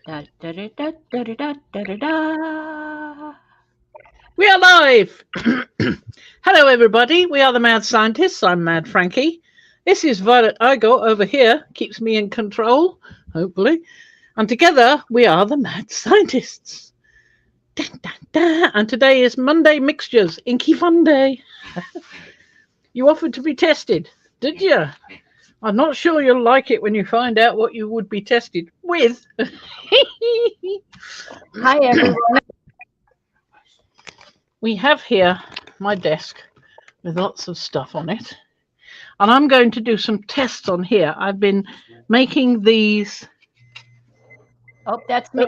Da, da, da, da, da, da, da, da, da. We are live. Hello, everybody. We are the Mad Scientists. I'm Mad Frankie. This is Violet Igo over here, keeps me in control, hopefully. And together we are the Mad Scientists. Da, da, da. And today is Monday Mixtures, Inky Fun Day. You offered to be tested, did you? I'm not sure you'll like it when you find out what you would be tested with. Hi, everyone. We have here my desk with lots of stuff on it. And I'm going to do some tests on here. I've been making these Oh, that's me.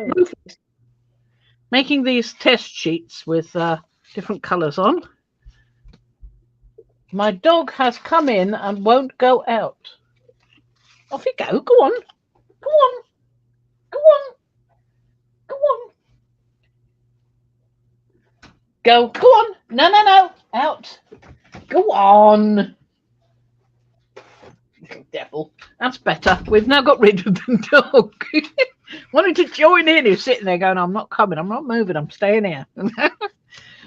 making these test sheets with different colours on. My dog has come in and won't go out. Off you go. Go on. Go on. Go on. Go on. Go. Go on. No, no, no. Out. Go on. Devil. That's better. We've now got rid of the dog. Wanted to join in. He's sitting there going, I'm not coming. I'm not moving. I'm staying here.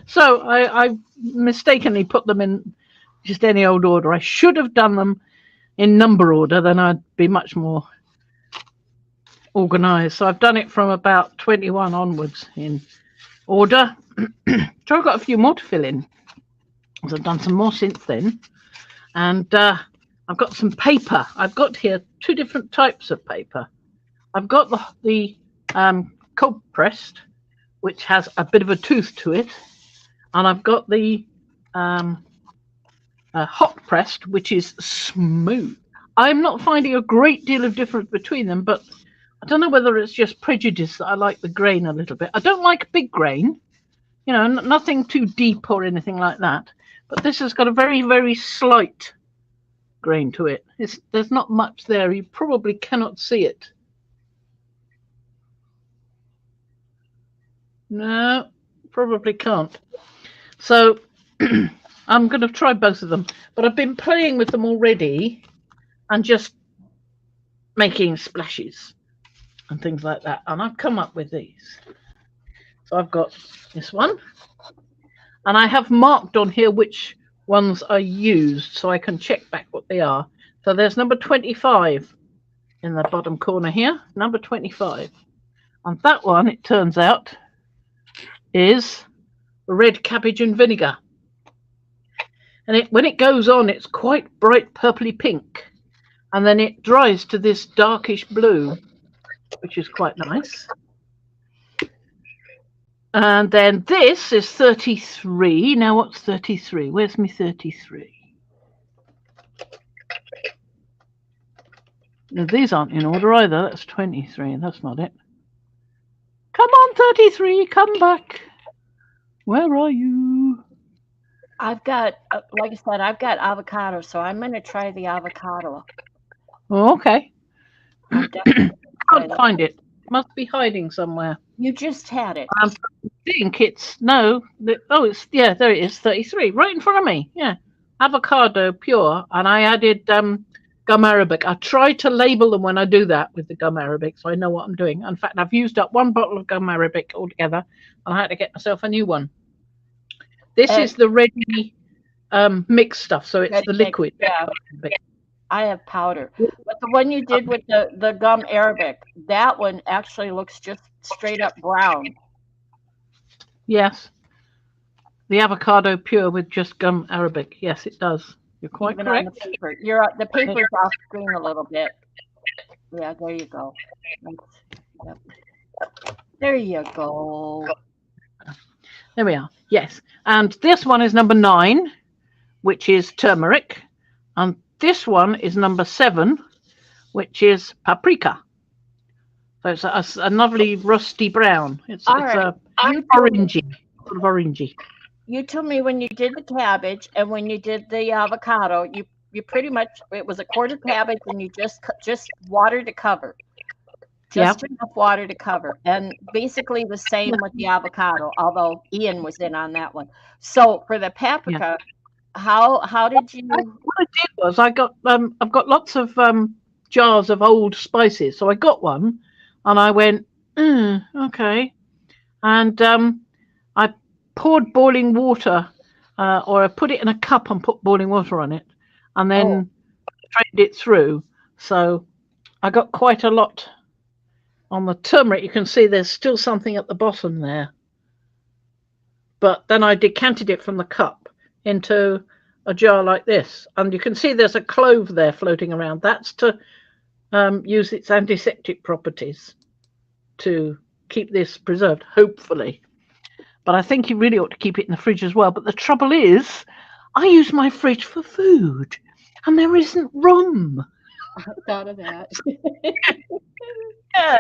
So I mistakenly put them in just any old order. I should have done them in number order, then I'd be much more organised. So I've done it from about 21 onwards in order. So I've got a few more to fill in. So I've done some more since then. And I've got some paper. I've got here two different types of paper. I've got the cold pressed, which has a bit of a tooth to it. And I've got the hot pressed, which is smooth. I'm not finding a great deal of difference between them, but I don't know whether it's just prejudice that I like the grain a little bit. I don't like big grain, you know, nothing too deep or anything like that. But this has got a very, very slight grain to it. There's not much there. You probably cannot see it. No, probably can't. So I'm going to try both of them, but I've been playing with them already and just making splashes and things like that. And I've come up with these. So I've got this one, and I have marked on here which ones are used so I can check back what they are. So there's number 25 in the bottom corner here, number 25. And that one, it turns out, is red cabbage and vinegar. And when it goes on, it's quite bright purpley pink. And then it dries to this darkish blue, which is quite nice. And then this is 33. Now, what's 33? Where's me 33? Now, these aren't in order either. That's 23. That's not it. Come on, 33. Come back. Where are you? I've got, like I said, I've got avocado, so I'm going to try the avocado. Oh, okay. I'm definitely Can't find it. Must be hiding somewhere. You just had it. I think it's no. It's yeah. There it is. 33, right in front of me. Yeah, avocado pure, and I added gum arabic. I try to label them when I do that with the gum arabic, so I know what I'm doing. In fact, I've used up one bottle of gum arabic altogether, and I had to get myself a new one. This is the ready mixed stuff, so it's the liquid. Yeah. I have powder, but the one you did with the gum arabic, that one actually looks just straight up brown. Yes, the avocado pure with just gum arabic. Yes, it does. You're quite Even correct. on the paper. The paper's off screen a little bit. Yeah, there you go. Yep. There you go. There we are. Yes, and this one is number 9, which is turmeric, and this one is number 7, which is paprika. So it's a lovely rusty brown. It's orangey, sort of orangey. You told me when you did the cabbage and when you did the avocado, you pretty much, it was a quarter cabbage and you just water to cover. Just enough water to cover. And basically the same with the avocado, although Ian was in on that one. So for the paprika, how did you? What I did was I've got lots of jars of old spices. So I got one and I went, Okay. And I poured boiling water, or I put it in a cup and put boiling water on it, and then drained it through. So I got quite a lot on the turmeric. You can see there's still something at the bottom there. But then I decanted it from the cup into a jar like this. And you can see there's a clove there floating around. That's to use its antiseptic properties to keep this preserved, hopefully. But I think you really ought to keep it in the fridge as well. But the trouble is, I use my fridge for food, and there isn't room. I thought of that. Yeah.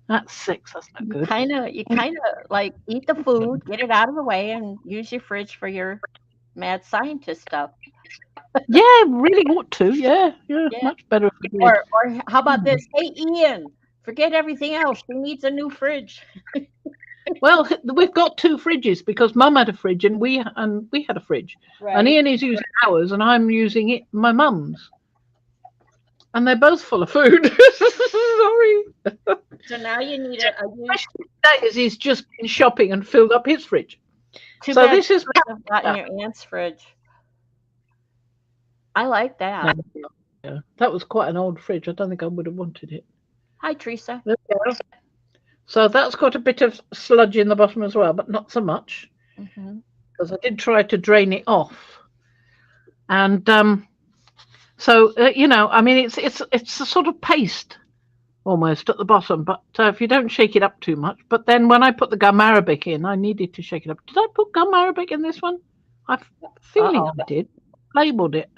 That's 6. That's not good. You kind of like eat the food, get it out of the way, and use your fridge for your mad scientist stuff. Yeah, really ought to. Yeah, much better if we did. Or how about this? Hey, Ian, forget everything else. She needs a new fridge. Well, we've got 2 fridges because Mum had a fridge and we had a fridge. Right. And Ian is using ours and I'm using my mum's. And they're both full of food. Sorry. So now you need a Days he's just been shopping and filled up his fridge. Too So bad this is you've gotten your aunt's fridge. I like that. Yeah, that was quite an old fridge. I don't think I would have wanted it. Hi, Teresa. There we go. So that's got a bit of sludge in the bottom as well, but not so much because I did try to drain it off. And so I mean, it's a sort of paste almost at the bottom, but if you don't shake it up too much. But then when I put the gum arabic in, I needed to shake it up. Did I put gum arabic in this one? I'm feeling I did. Labeled it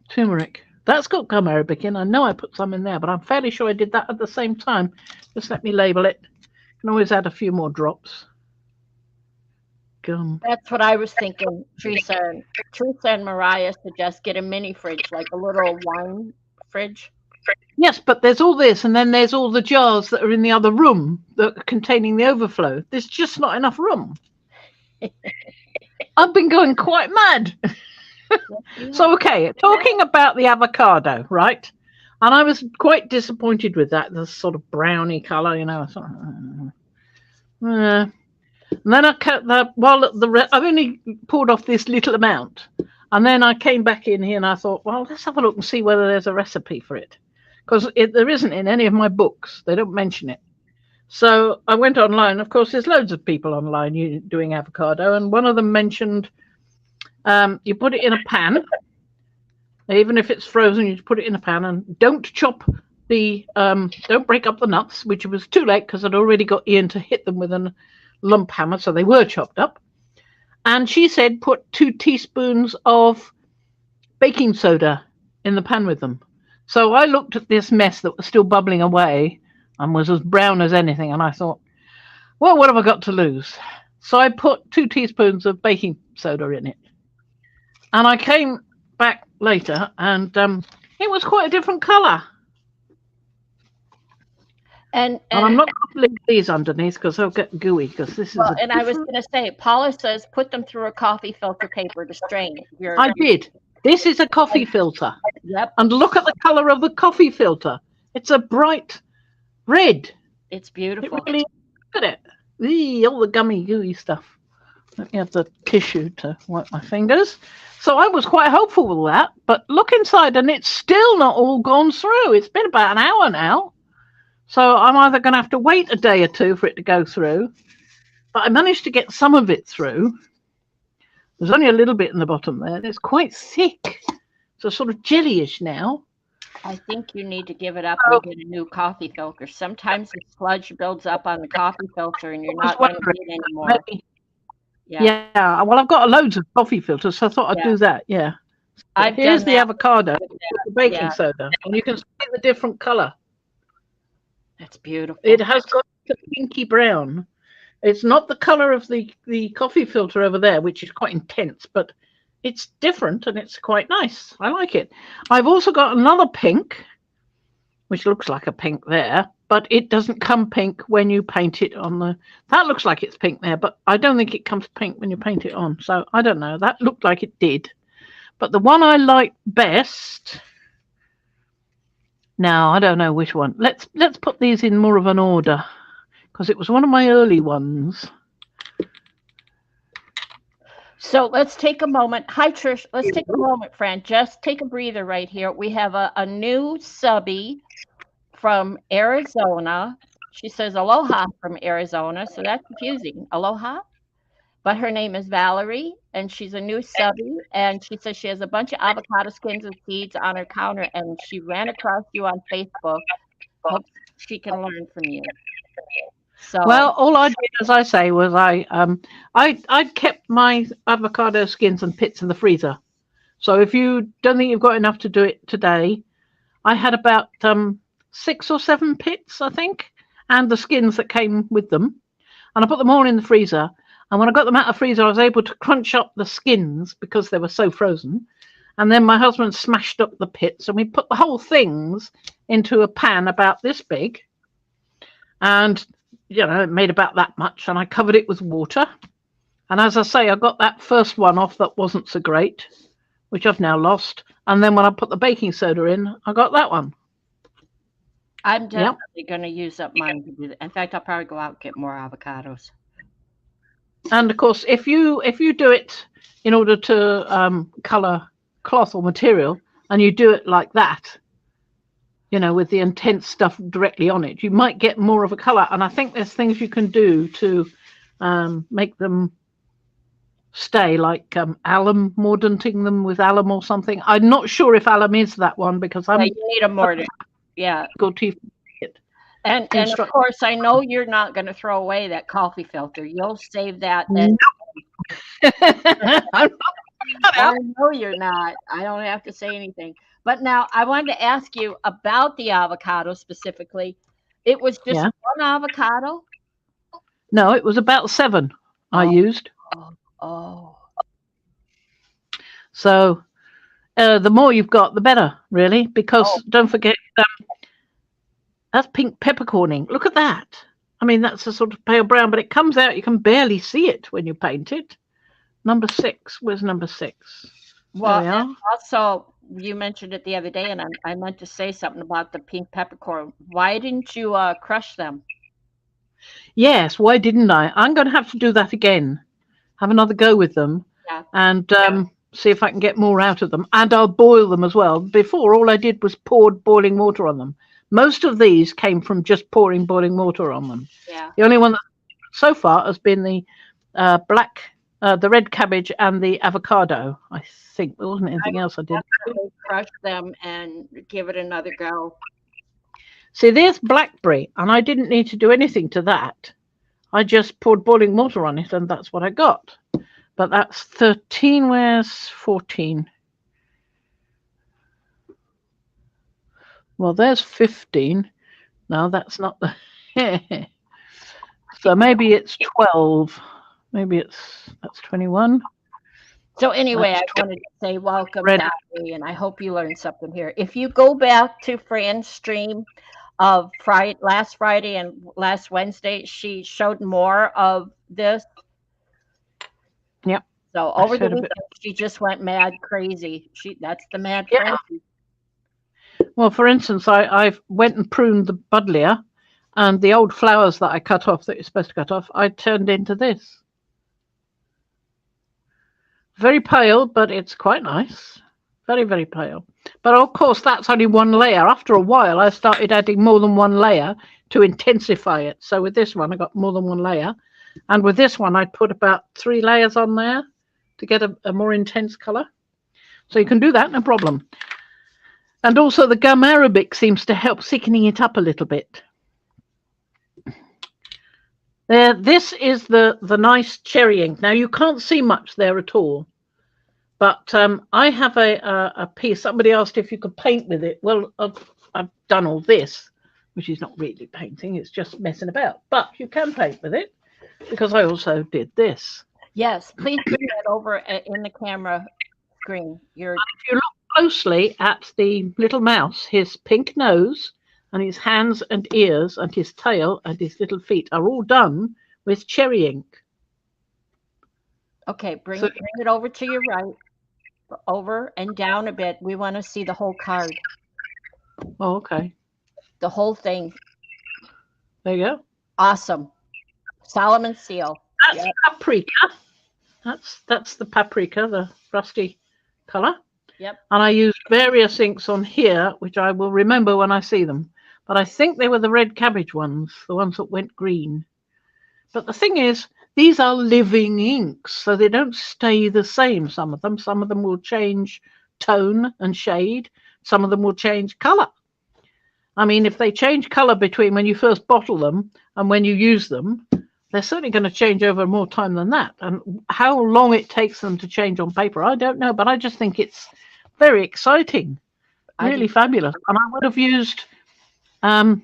turmeric. That's got gum arabic in. I know I put some in there, but I'm fairly sure I did that at the same time. Just let me label it. Can always add a few more drops. Gum. That's what I was thinking. Teresa and Mariah suggest get a mini fridge, like a little wine fridge. Yes, but there's all this, and then there's all the jars that are in the other room that are containing the overflow. There's just not enough room. I've been going quite mad. So, okay, talking about the avocado, right? And I was quite disappointed with that, the sort of browny colour, I thought, and then I cut that, I've only poured off this little amount. And then I came back in here and I thought, well, let's have a look and see whether there's a recipe for it. Because there isn't in any of my books. They don't mention it. So I went online. Of course, there's loads of people online doing avocado. And one of them mentioned you put it in a pan. Even if it's frozen, you just put it in a pan. And don't don't break up the nuts, which was too late because I'd already got Ian to hit them with a lump hammer. So they were chopped up. And she said put 2 teaspoons of baking soda in the pan with them. So I looked at this mess that was still bubbling away and was as brown as anything. And I thought, well, what have I got to lose? So I put 2 teaspoons of baking soda in it. And I came back later and it was quite a different colour. And I'm not going to leave these underneath because they'll get gooey. Because this is. And I was going to say, Paula says put them through a coffee filter paper to strain it. I did. This is a coffee filter. Yep. And look at the colour of the coffee filter. It's a bright red. It's beautiful. Look at it. All the gummy gooey stuff. Let me have the tissue to wipe my fingers. So I was quite hopeful with that. But look inside and it's still not all gone through. It's been about an hour now. So I'm either going to have to wait a day or 2 for it to go through. But I managed to get some of it through. There's only a little bit in the bottom there. It's quite thick. So sort of jellyish now. I think you need to give it up and get a new coffee filter. Sometimes the sludge builds up on the coffee filter and you're not going to get it anymore. Yeah. Well, I've got loads of coffee filters, so I thought I'd do that. Yeah. Here's the avocado, the baking soda, and you can see the different colour. That's beautiful. It has got a pinky brown. It's not the colour of the coffee filter over there, which is quite intense, but it's different and it's quite nice. I like it. I've also got another pink, which looks like a pink there, but it doesn't come pink when you paint it on the... That looks like it's pink there, but I don't think it comes pink when you paint it on. So I don't know. That looked like it did. But the one I like best Now I don't know which one. Let's put these in more of an order because it was one of my early ones. So let's take a moment. Hi, Trish. Let's take a moment, Fran. Just take a breather right here. We have a new subby from Arizona. She says aloha from Arizona, so that's confusing. Aloha? But her name is Valerie, and she's a new subby, and she says she has a bunch of avocado skins and seeds on her counter, and she ran across you on Facebook. Hopes she can learn from you. So, Well, all I did, as I say, was I kept my avocado skins and pits in the freezer. So if you don't think you've got enough to do it today, I had about 6 or 7 pits, I think, and the skins that came with them, and I put them all in the freezer. And when I got them out of the freezer, I was able to crunch up the skins because they were so frozen. And then my husband smashed up the pits, and we put the whole things into a pan about this big, and it made about that much, and I covered it with water. And as I say, I got that first one off that wasn't so great, which I've now lost. And then when I put the baking soda in, I got that one. I'm definitely going to use up mine to do that. In fact, I'll probably go out and get more avocados. And of course, if you do it in order to color cloth or material, and you do it like that, with the intense stuff directly on it, you might get more of a color. And I think there's things you can do to make them stay, like alum, mordanting them with alum or something. I'm not sure if alum is that one because you need a mordant. Yeah. And of course, I know you're not going to throw away that coffee filter. You'll save that. No. I know you're not. I don't have to say anything. But now I wanted to ask you about the avocado specifically. It was just one avocado? No, it was about 7 I used. Oh. So the more you've got, the better, really, because don't forget, that's pink peppercorning. Look at that. I mean, that's a sort of pale brown, but it comes out, you can barely see it when you paint it. Number 6. Where's number 6? Well, also, you mentioned it the other day, and I meant to say something about the pink peppercorn. Why didn't you crush them? Yes, why didn't I? I'm going to have to do that again. Have another go with them and see if I can get more out of them. And I'll boil them as well. Before, all I did was poured boiling water on them. Most of these came from just pouring boiling water on them. Yeah. The only one that so far has been the the red cabbage and the avocado. I think there wasn't anything else I did. Crush them and give it another go. See, there's blackberry, and I didn't need to do anything to that. I just poured boiling water on it, and that's what I got. But that's 13. Where's 14? Well, there's 15. No, that's not the... So maybe it's 12. Maybe that's 21. So anyway, I wanted to say welcome, Valerie, and I hope you learned something here. If you go back to Fran's stream of last Friday and last Wednesday, she showed more of this. Yep. So over the weekend, she just went mad crazy. That's the mad frenzy. Well, for instance, I went and pruned the buddleia, and the old flowers that I cut off, that you're supposed to cut off, I turned into this. Very pale, but it's quite nice. Very, very pale. But of course, that's only one layer. After a while, I started adding more than one layer to intensify it. So with this one, I got more than one layer. And with this one, I put about 3 layers on there to get a more intense color. So you can do that, no problem. And also the gum arabic seems to help thickening it up a little bit. This is the nice cherry ink. Now, you can't see much there at all. But I have a piece. Somebody asked if you could paint with it. Well, I've done all this, which is not really painting. It's just messing about. But you can paint with it because I also did this. Yes, please bring that over in the camera screen. If you look closely at the little mouse, his pink nose and his hands and ears and his tail and his little feet are all done with cherry ink. Okay, bring it over to your right. Over and down a bit. We want to see the whole card. Oh, okay. The whole thing, There you go. awesome. Solomon seal. That's paprika. That's the paprika, the rusty colour. Yep. And I used various inks on here, which I will remember when I see them. But I think they were the red cabbage ones, the ones that went green. But the thing is, these are living inks, so they don't stay the same. Some of them will change tone and shade. Some of them will change colour. I mean, if they change colour between when you first bottle them and when you use them, they're certainly going to change over more time than that. And how long it takes them to change on paper, I don't know. But I just think it's very exciting, really fabulous. And I would have used, I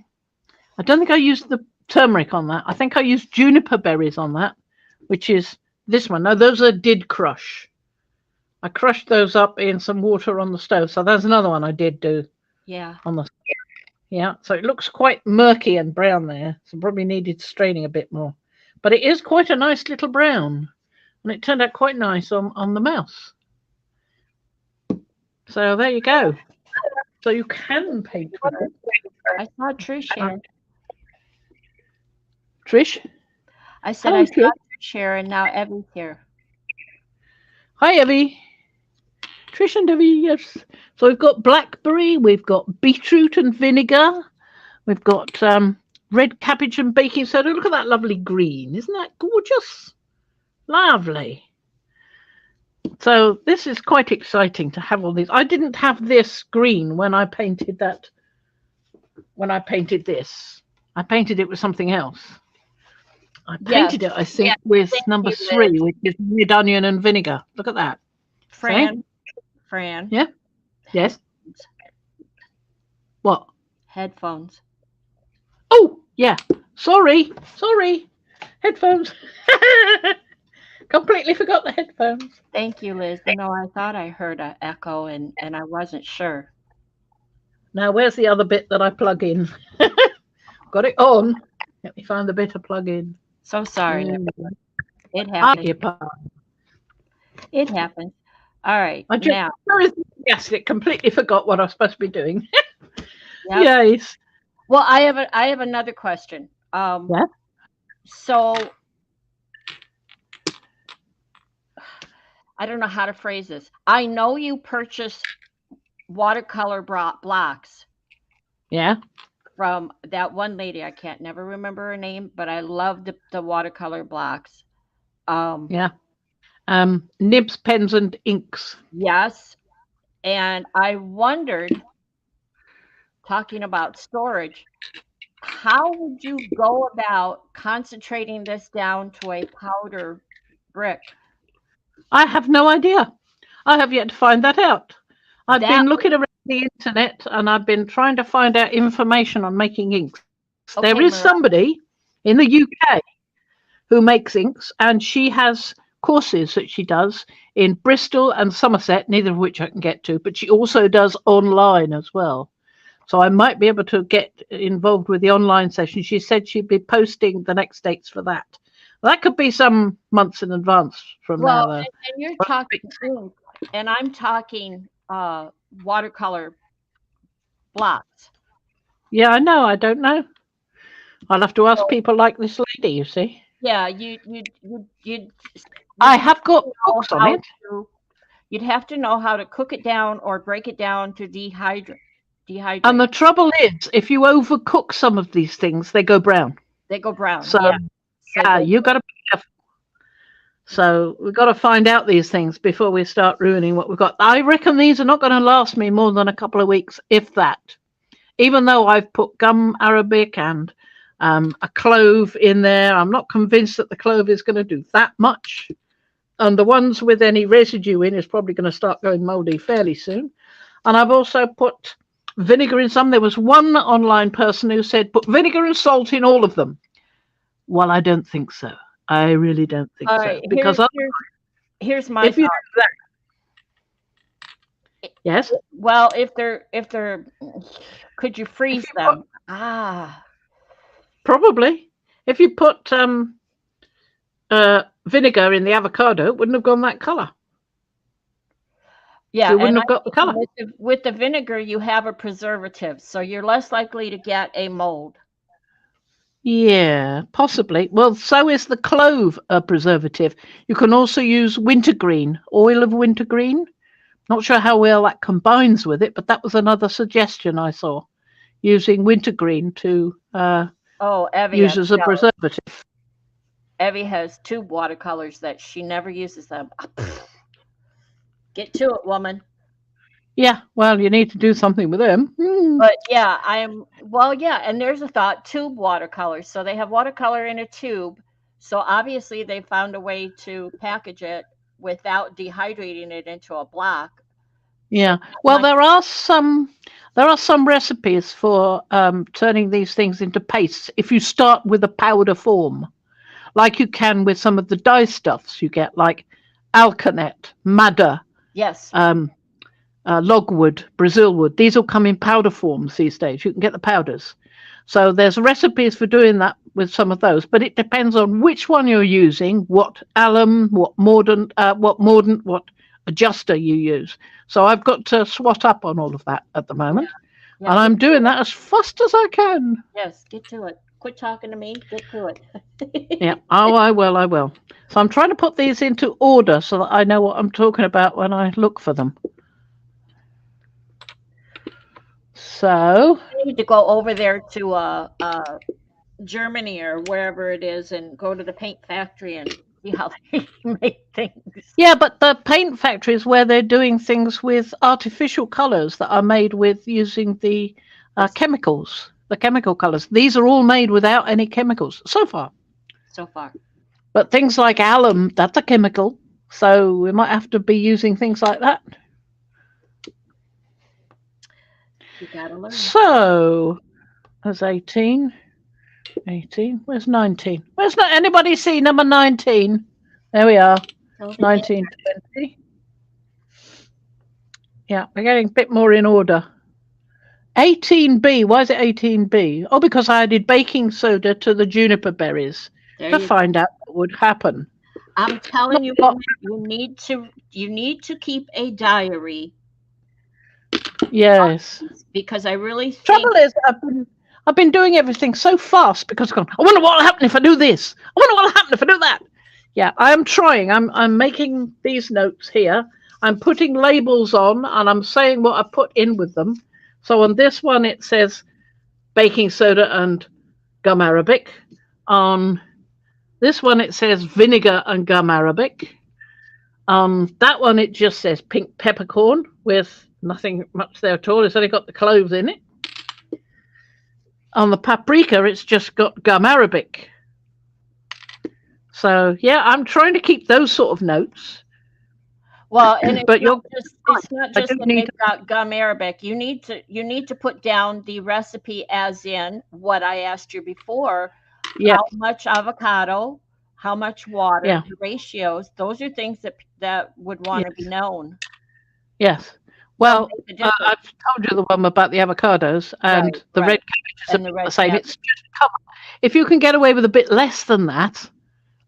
don't think I used the turmeric on that. I think I used juniper berries on that, which is this one. No, those I did crush. I crushed those up in some water on the stove. So there's another one I did do. Yeah. On the yeah. So it looks quite murky and brown there. So probably needed straining a bit more. But it is quite a nice little brown. And it turned out quite nice on the mouse. So there you go. So you can paint with it. I saw Trish here. Trish? I said I saw Trish here, and now Evie's here. Hi, Evie. Trish and Evie, yes. So we've got blackberry, we've got beetroot and vinegar, we've got red cabbage and baking soda. Look at that lovely green. Isn't that gorgeous? Lovely. So this is quite exciting to have all these. I didn't have this green when I painted that. When I painted this, I painted it with something else. I painted it, I think, with number 3, which is red onion and vinegar. Look at that. Fran. Yeah. Yes. What? Headphones. Oh, yeah. Sorry. Headphones. Completely forgot the headphones. Thank you, Liz. You know, I thought I heard an echo and I wasn't sure. Now, where's the other bit that I plug in? Got it on. Let me find the bit to plug in. So sorry. It happened. It happened. All right. I just completely forgot what I was supposed to be doing. Yep. Yes. Well, I have another question. Yeah. So I don't know how to phrase this. I know you purchased watercolor blocks. Yeah. From that one lady, I can't never remember her name, but I love the watercolor blocks. Yeah. Nibs, pens, and inks. Yes. And I wondered, talking about storage, how would you go about concentrating this down to a powder brick? I have no idea. I have yet to find that out. I've been looking around the internet and I've been trying to find out information on making inks. Okay, there is somebody in the UK who makes inks, and she has courses that she does in Bristol and Somerset, neither of which I can get to, but she also does online as well. So I might be able to get involved with the online session. She said she'd be posting the next dates for that. That could be some months in advance from now. And you're talking ink, and I'm talking watercolor blocks. Yeah, I know. I don't know. I'll have to ask people like this lady, you see. Yeah, I have got books on it. You'd have to know how to cook it down or break it down to dehydrate. And the trouble is, if you overcook some of these things, they go brown. They go brown. So you've got to be careful. So we've got to find out these things before we start ruining what we've got. I reckon these are not going to last me more than a couple of weeks, if that. Even though I've put gum arabic and a clove in there, I'm not convinced that the clove is going to do that much. And the ones with any residue in is probably going to start going moldy fairly soon. And I've also put vinegar in some. There was one online person who said put vinegar and salt in all of them. Well, I don't think so. I really don't think so. Because here's my if you do that, yes. Well, if they're, could you freeze them? Probably. If you put vinegar in the avocado, it wouldn't have gone that color. Yeah, So you and wouldn't I have got the think colour. with the vinegar, you have a preservative, so you're less likely to get a mold. Yeah, possibly. Well, so is the clove a preservative. You can also use wintergreen, oil of wintergreen. Not sure how well that combines with it, but that was another suggestion I saw, using wintergreen to Oh, Evie, use I'm as a jealous. preservative. Evie has two watercolors that she never uses them. Get to it, woman. Yeah, well, you need to do something with them. But yeah, well, yeah, and there's a thought tube watercolors. So they have watercolor in a tube. So obviously they found a way to package it without dehydrating it into a block. So Yeah. that Well, might, there are some recipes for turning these things into pastes. If you start with a powder form, like you can with some of the dye stuffs you get, like alkanet, madder, yes. um, logwood, Brazil wood. These all come in powder forms these days. You can get the powders. So there's recipes for doing that with some of those, but it depends on which one you're using, what alum, what mordant, what adjuster you use. So I've got to swat up on all of that at the Yeah. moment, Yeah, and get I'm to doing it. that as fast as I can. Yes, get to it. Quit talking to me. Get to Yeah. it. Oh, I will. I will. So I'm trying to put these into order so that I know what I'm talking about when I look for them. So I need to go over there to Germany or wherever it is and go to the paint factory and see how they make things. yeah, but the paint factories where they're doing things with artificial colours that are made with using the This chemicals, the chemical colours. These are all made without any chemicals so far. so far. But things like alum, that's a chemical. So we might have to be using things like that. You gotta learn. So that's 18. 18. Where's 19? Where's not anybody see number 19? There we are. So the end. 19, 20. Yeah, we're getting a bit more in order. 18B. Why is it 18B? Oh, because I added baking soda to the juniper berries There to you go. find out what would happen. I'm Not telling you, a lot. woman, you need to keep a diary Yes. because I really think Trouble is, I've been doing everything so fast because I've gone, I wonder what will happen if I do this. I wonder what will happen if I do that. Yeah, I am trying. I'm making these notes here. I'm putting labels on and I'm saying what I put in with them. So on this one it says baking soda and gum arabic. On this one it says vinegar and gum arabic. On that one it just says pink peppercorn with nothing much there at all. It's only got the cloves in it. On the paprika it's just got gum arabic. So yeah, I'm trying to keep those sort of notes. well, and it's But not you're just it's not I just do that need they've got gum arabic. You need to put down the recipe as in what I asked you before. yeah, How much avocado, how much water, yeah, the ratios. Those are things that would want to be yes, known. yes. They'll Well, make a difference. I've told you the one about the avocados Right, and the red right. cabbage is And the about the red same. cap. It's just cover. If you can get away with a bit less than that,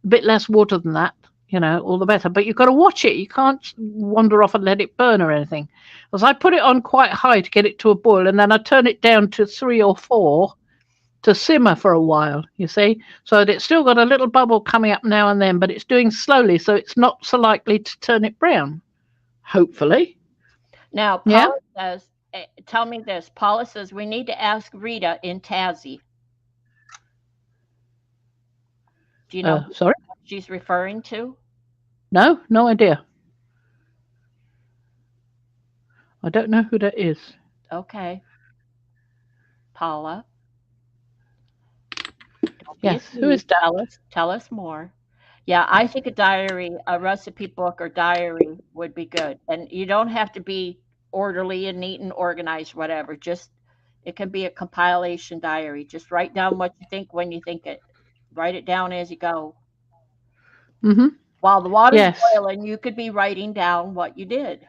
a bit less water than that, all the better. But you've got to watch it. You can't wander off and let it burn or anything. Because I put it on quite high to get it to a boil, and then I turn it down to 3 or 4 to simmer for a while, you see. So that it's still got a little bubble coming up now and then, but it's doing slowly, so it's not so likely to turn it brown, hopefully. Now, Yeah. Paula says, tell me this. Paula says we need to ask Rita in Tassie. Do you know who Sorry? she's referring to? No, no idea. I don't know who that is. Okay, Paula. Don't be Yes, who is asleep. that? Tell us more. Yeah, I think a diary, a recipe book or diary would be good. And you don't have to be orderly and neat and organized, whatever. Just it can be a compilation diary. Just write down what you think when you think it. Write it down as you go. Mm-hmm. While the water's Yes. boiling, you could be writing down what you did.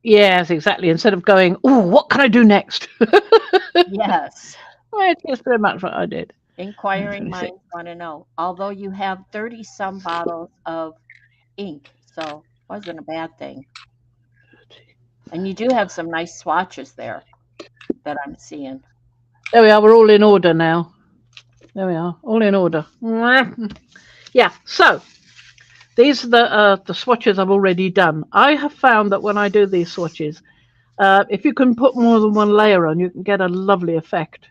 Yes, exactly. Instead of going, oh, what can I do next? Yes. It's pretty much what I did. Inquiring 26. minds want to know. Although you have 30 some bottles of ink, so wasn't a bad thing. And you do have some nice swatches there that I'm seeing. There we are. We're all in order now. There we are. All in order. Yeah. So these are the swatches I've already done. I have found that when I do these swatches, if you can put more than one layer on, you can get a lovely effect.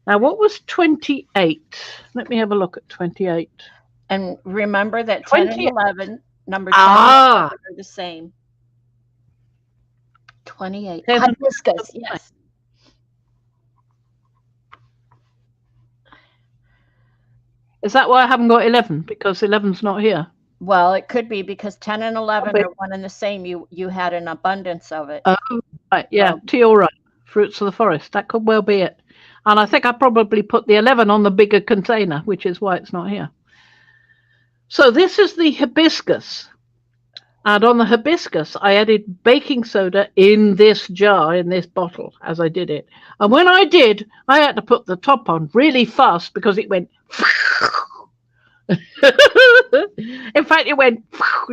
Now, what was 28? Let me have a look at 28. And remember that 10 and 11, number 10 Ah, are the same. 28. 10 Hibiscus, yes. is that why I haven't got 11? Because 11's not here. Well, it could be because 10 and 11 are one and the same. You had an abundance of it. Oh, right. Yeah, Tiora, Fruits of the Forest. That could well be it. And I think I probably put the 11 on the bigger container, which is why it's not here. So this is the hibiscus. And on the hibiscus, I added baking soda in this jar, in this bottle, as I did it. And when I did, I had to put the top on really fast because it went... In fact, it went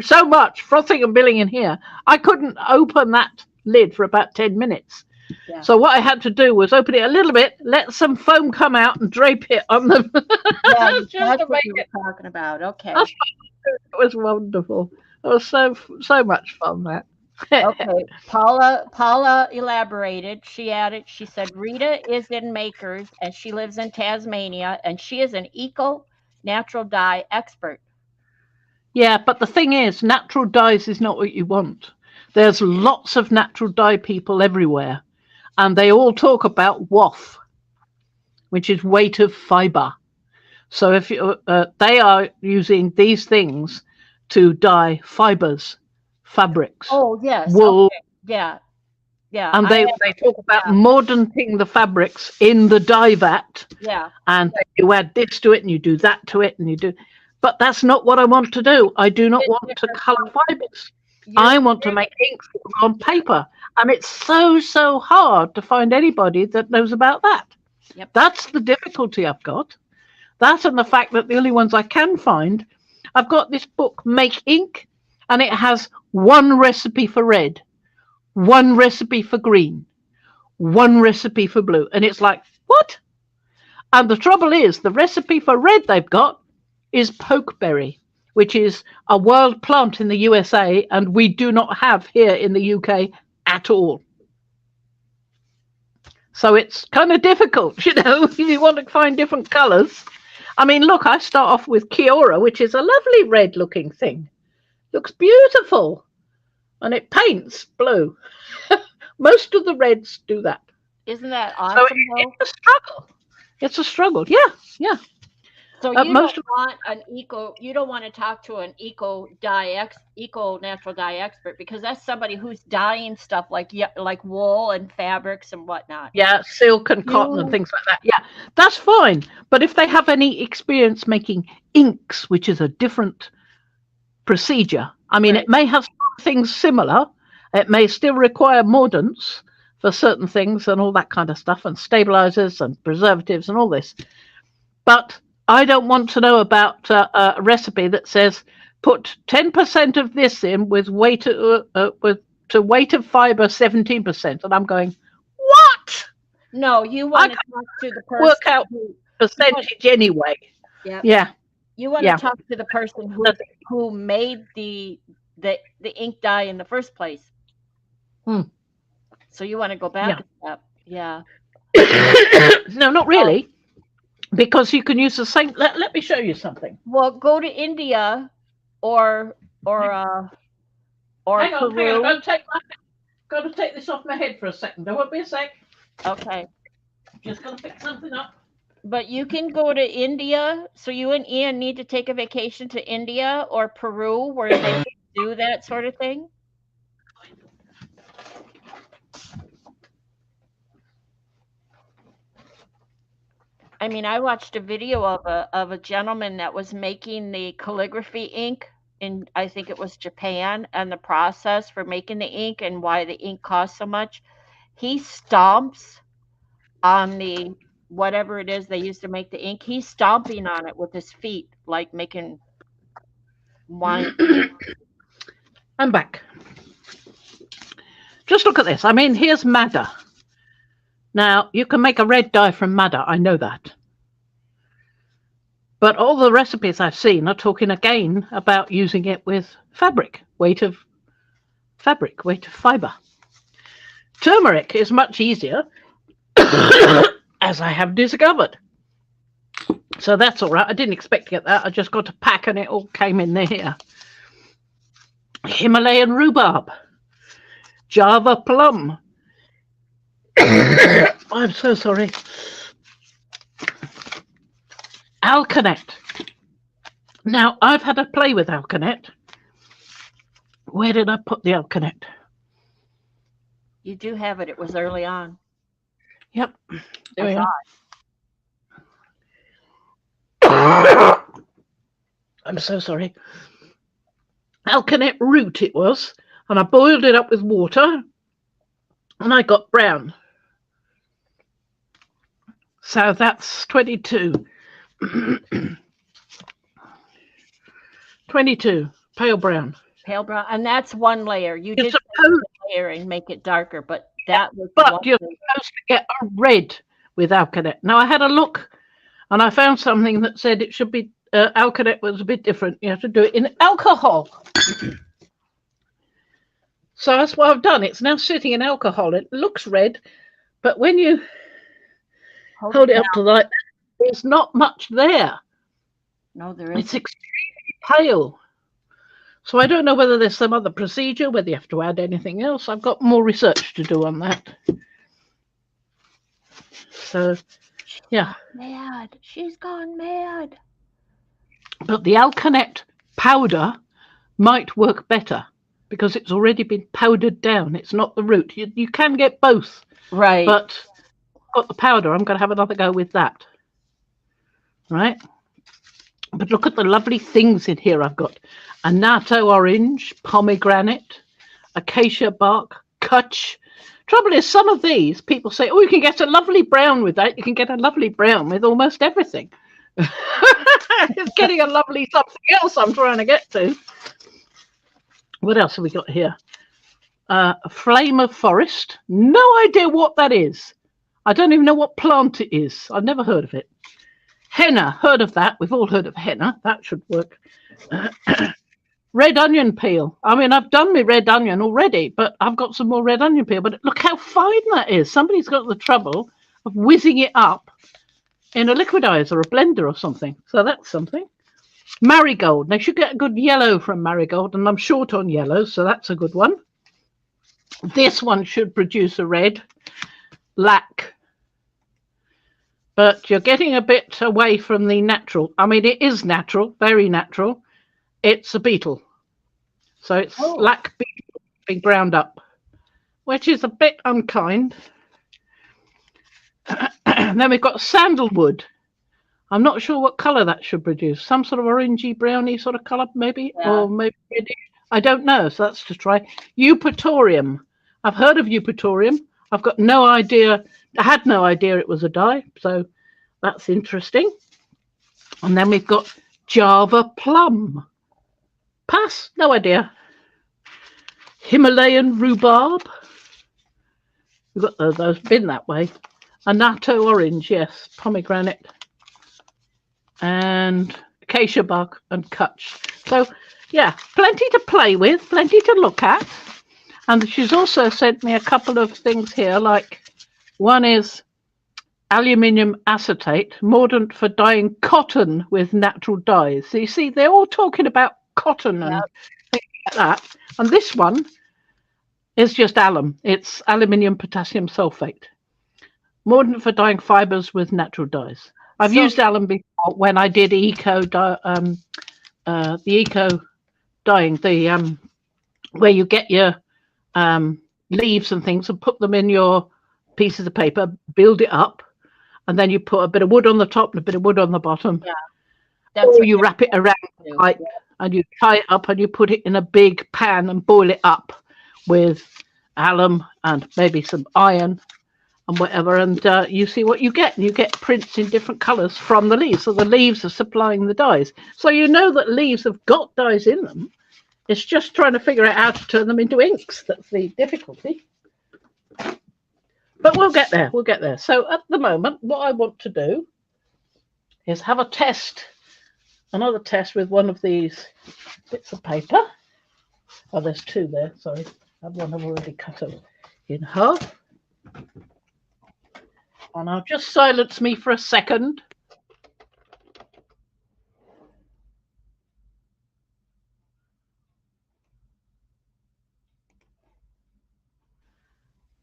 so much, frothing and billing in here, I couldn't open that lid for about 10 minutes. Yeah. So what I had to do was open it a little bit, let some foam come out and drape it on them. Yeah, that's what you were talking about. Okay. It was wonderful. It was so much fun, that. Okay. Paula elaborated. She added, she said, Rita is in Makers and she lives in Tasmania and she is an eco natural dye expert. Yeah, but the thing is, natural dyes is not what you want. There's lots of natural dye people everywhere, and they all talk about WOF, which is weight of fiber. So if you, they are using these things to dye fibers, fabrics. Oh, yes. Wool. Okay. Yeah. Yeah. And they talk about mordanting the fabrics in the dye vat. Yeah. And you add this to it and you do that to it and you do. But that's not what I want to do. I do not want to colour fibres. I want to make ink on paper. And it's so hard to find anybody that knows about that. Yep. That's the difficulty I've got. That and the fact that the only ones I can find, I've got this book, Make Ink, and it has one recipe for red, one recipe for green, one recipe for blue. And it's like, what? And the trouble is, the recipe for red they've got is pokeberry, which is a wild plant in the USA, and we do not have here in the UK at all. So it's kind of difficult, you know, if you want to find different colours. I mean, look, I start off with Kiora, which is a lovely red-looking thing. Looks beautiful. And it paints blue. Most of the reds do that. Isn't that awesome? So it's a struggle. It's a struggle. Yeah. So you don't want an you don't want to talk to an eco natural dye expert, because that's somebody who's dyeing stuff like wool and fabrics and whatnot. Yeah, silk and cotton and things like that. Yeah, that's fine. But if they have any experience making inks, which is a different procedure, I mean, It may have things similar. It may still require mordants for certain things and all that kind of stuff, and stabilizers and preservatives and all this. But I don't want to know about a recipe that says put 10% of this in with weight of fiber 17%, and I'm going, what? No, you want to talk to the person. Work out percentage anyway. Yeah. You want to talk to the person who made the ink dye in the first place. So you want to go back a step. Yeah. No, not really. Because you can use the same. Let me show you something. Well, go to India or hang on, Peru. Got to take this off my head for a second. There won't be a sec. Okay. Just got to pick something up. But you can go to India. So you and Ian need to take a vacation to India or Peru where they do that sort of thing. I mean, I watched a video of a gentleman that was making the calligraphy ink in, I think it was Japan, and the process for making the ink and why the ink costs so much. He stomps on the whatever it is they use to make the ink. He's stomping on it with his feet, like making wine. I'm back. just look at this. I mean, here's madder. Now, you can make a red dye from madder. I know that. But all the recipes I've seen are talking again about using it with fabric, weight of fabric, weight of fibre. Turmeric is much easier, as I have discovered. So that's all right. I didn't expect to get that. I just got a pack and it all came in there. Himalayan rhubarb. Java plum. I'm so sorry. Alkanet. Now, I've had a play with Alkanet. Where did I put the Alkanet? You do have it. It was early on. Yep. There we are. I'm so sorry. Alkanet root it was, and I boiled it up with water, and I got brown. So that's 22. 22, pale brown. Pale brown, and that's one layer. You did layer and make it darker, but that was. But you're supposed to get a red with Alkanet. Now I had a look, and I found something that said it should be Alkanet was a bit different. You have to do it in alcohol. So that's what I've done. It's now sitting in alcohol. It looks red, but when you hold it up to the light, there's not much there. No, there isn't. It's extremely pale. So I don't know whether there's some other procedure, whether you have to add anything else. I've got more research to do on that. So, yeah. Mad. She's gone mad. But the Alkanet powder might work better because it's already been powdered down. It's not the root. You can get both. Right. But I've got the powder. I'm going to have another go with that. Right. But look at the lovely things in here I've got. Annatto orange, pomegranate, acacia bark, kutch. Trouble is, some of these people say, oh, you can get a lovely brown with that. You can get a lovely brown with almost everything. It's getting a lovely something else I'm trying to get to. What else have we got here? Flame of forest. No idea what that is. I don't even know what plant it is. I've never heard of it. Henna, heard of that. We've all heard of henna. That should work. Red onion peel. I mean, I've done my red onion already, but I've got some more red onion peel. But look how fine that is. Somebody's got the trouble of whizzing it up in a liquidizer or a blender or something. So that's something. Marigold. They should get a good yellow from marigold, and I'm short on yellow, so that's a good one. This one should produce a red. Lac. But you're getting a bit away from the natural. I mean, it is natural, very natural. It's a beetle. So it's lac beetle being ground up, which is a bit unkind. And then we've got sandalwood. I'm not sure what colour that should produce. Some sort of orangey, browny sort of colour, maybe, or maybe reddish. I don't know. So that's to try. Eupatorium. I've heard of eupatorium. I've got no idea. I had no idea it was a dye. So that's interesting. And then we've got Java plum. Pass. No idea. Himalayan rhubarb. We've got those been that way. Annatto orange, yes. Pomegranate. And acacia bark and kutch. So, yeah, plenty to play with, plenty to look at. And she's also sent me a couple of things here, like one is aluminium acetate, mordant for dyeing cotton with natural dyes. So you see, they're all talking about cotton and things like that. And this one is just alum. It's aluminium potassium sulfate. Mordant for dyeing fibres with natural dyes. I've used alum before when I did the eco dyeing, where you get your leaves and things and put them in your pieces of paper, build it up, and then you put a bit of wood on the top and a bit of wood on the bottom. Yeah, that's or you wrap it around the pipe and you tie it up and you put it in a big pan and boil it up with alum and maybe some iron and whatever, and you see what you get. And you get prints in different colours from the leaves. So the leaves are supplying the dyes. So you know that leaves have got dyes in them. It's just trying to figure out how to turn them into inks. That's the difficulty. But we'll get there. We'll get there. So at the moment, what I want to do is have a test, another test with one of these bits of paper. Oh, there's two there. Sorry, that one I've already cut it in half. And I'll just silence me for a second.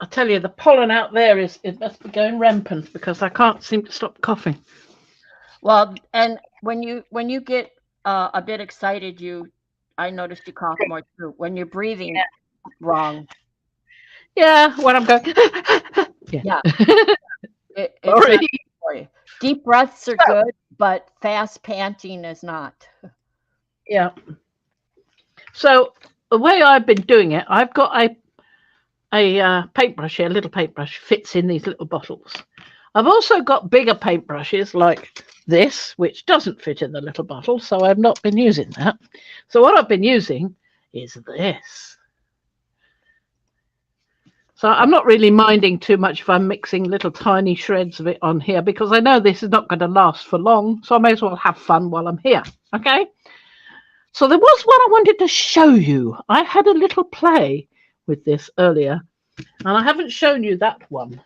I tell you, the pollen out there it must be going rampant because I can't seem to stop coughing. Well, and when you get a bit excited, I noticed you cough more too. When you're breathing wrong. Yeah, when I'm going. Yeah. It's Sorry. not good for you. Deep breaths are good, but fast panting is not. Yeah. So the way I've been doing it, I've got a paintbrush here, a little paintbrush, fits in these little bottles. I've also got bigger paintbrushes like this, which doesn't fit in the little bottle, so I've not been using that. So what I've been using is this. So I'm not really minding too much if I'm mixing little tiny shreds of it on here because I know this is not going to last for long, so I may as well have fun while I'm here, okay? So there was one I wanted to show you. I had a little play with this earlier, and I haven't shown you that one.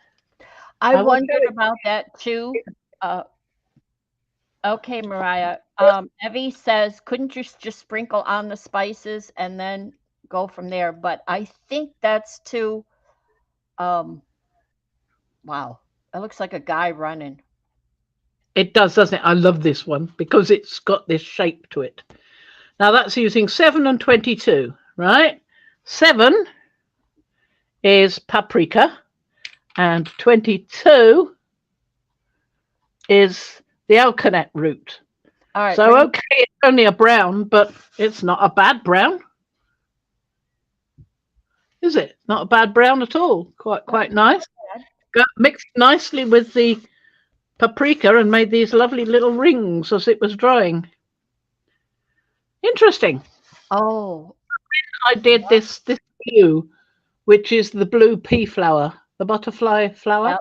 I wondered about that too. Okay, Mariah. Evie says, couldn't you just sprinkle on the spices and then go from there? But I think that's too. Wow, it looks like a guy running. It does, doesn't it? I love this one because it's got this shape to it. Now that's using 7 and 22, right? 7 is paprika and 22 is the alkanet root. All right. So, okay, it's only a brown, but it's not a bad brown. Is it? Not a bad brown at all. Quite nice. Got mixed nicely with the paprika and made these lovely little rings as it was drying. Interesting. Oh. I did this blue, which is the blue pea flower, the butterfly flower.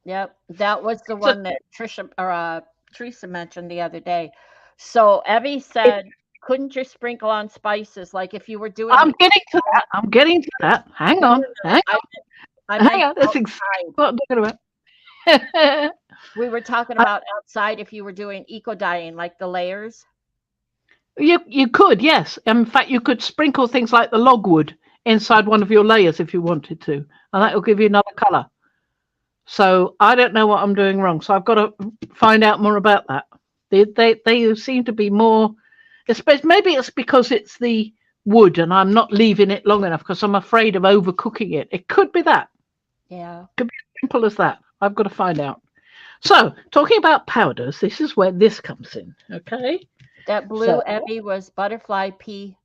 Yep. That was the one that Teresa mentioned the other day. So Evie said, couldn't you sprinkle on spices like if you were doing? I'm getting to that. Hang on. Hang on. That's exactly what I'm talking about. We were talking about outside if you were doing eco dyeing, like the layers. You could, yes. In fact, you could sprinkle things like the logwood inside one of your layers if you wanted to, and that will give you another colour. So I don't know what I'm doing wrong. So I've got to find out more about that. They seem to be more. Maybe it's because it's the wood and I'm not leaving it long enough because I'm afraid of overcooking it. It could be that. Yeah. Could be as simple as that. I've got to find out. So talking about powders, this is where this comes in. Okay. That blue Evie was butterfly pea.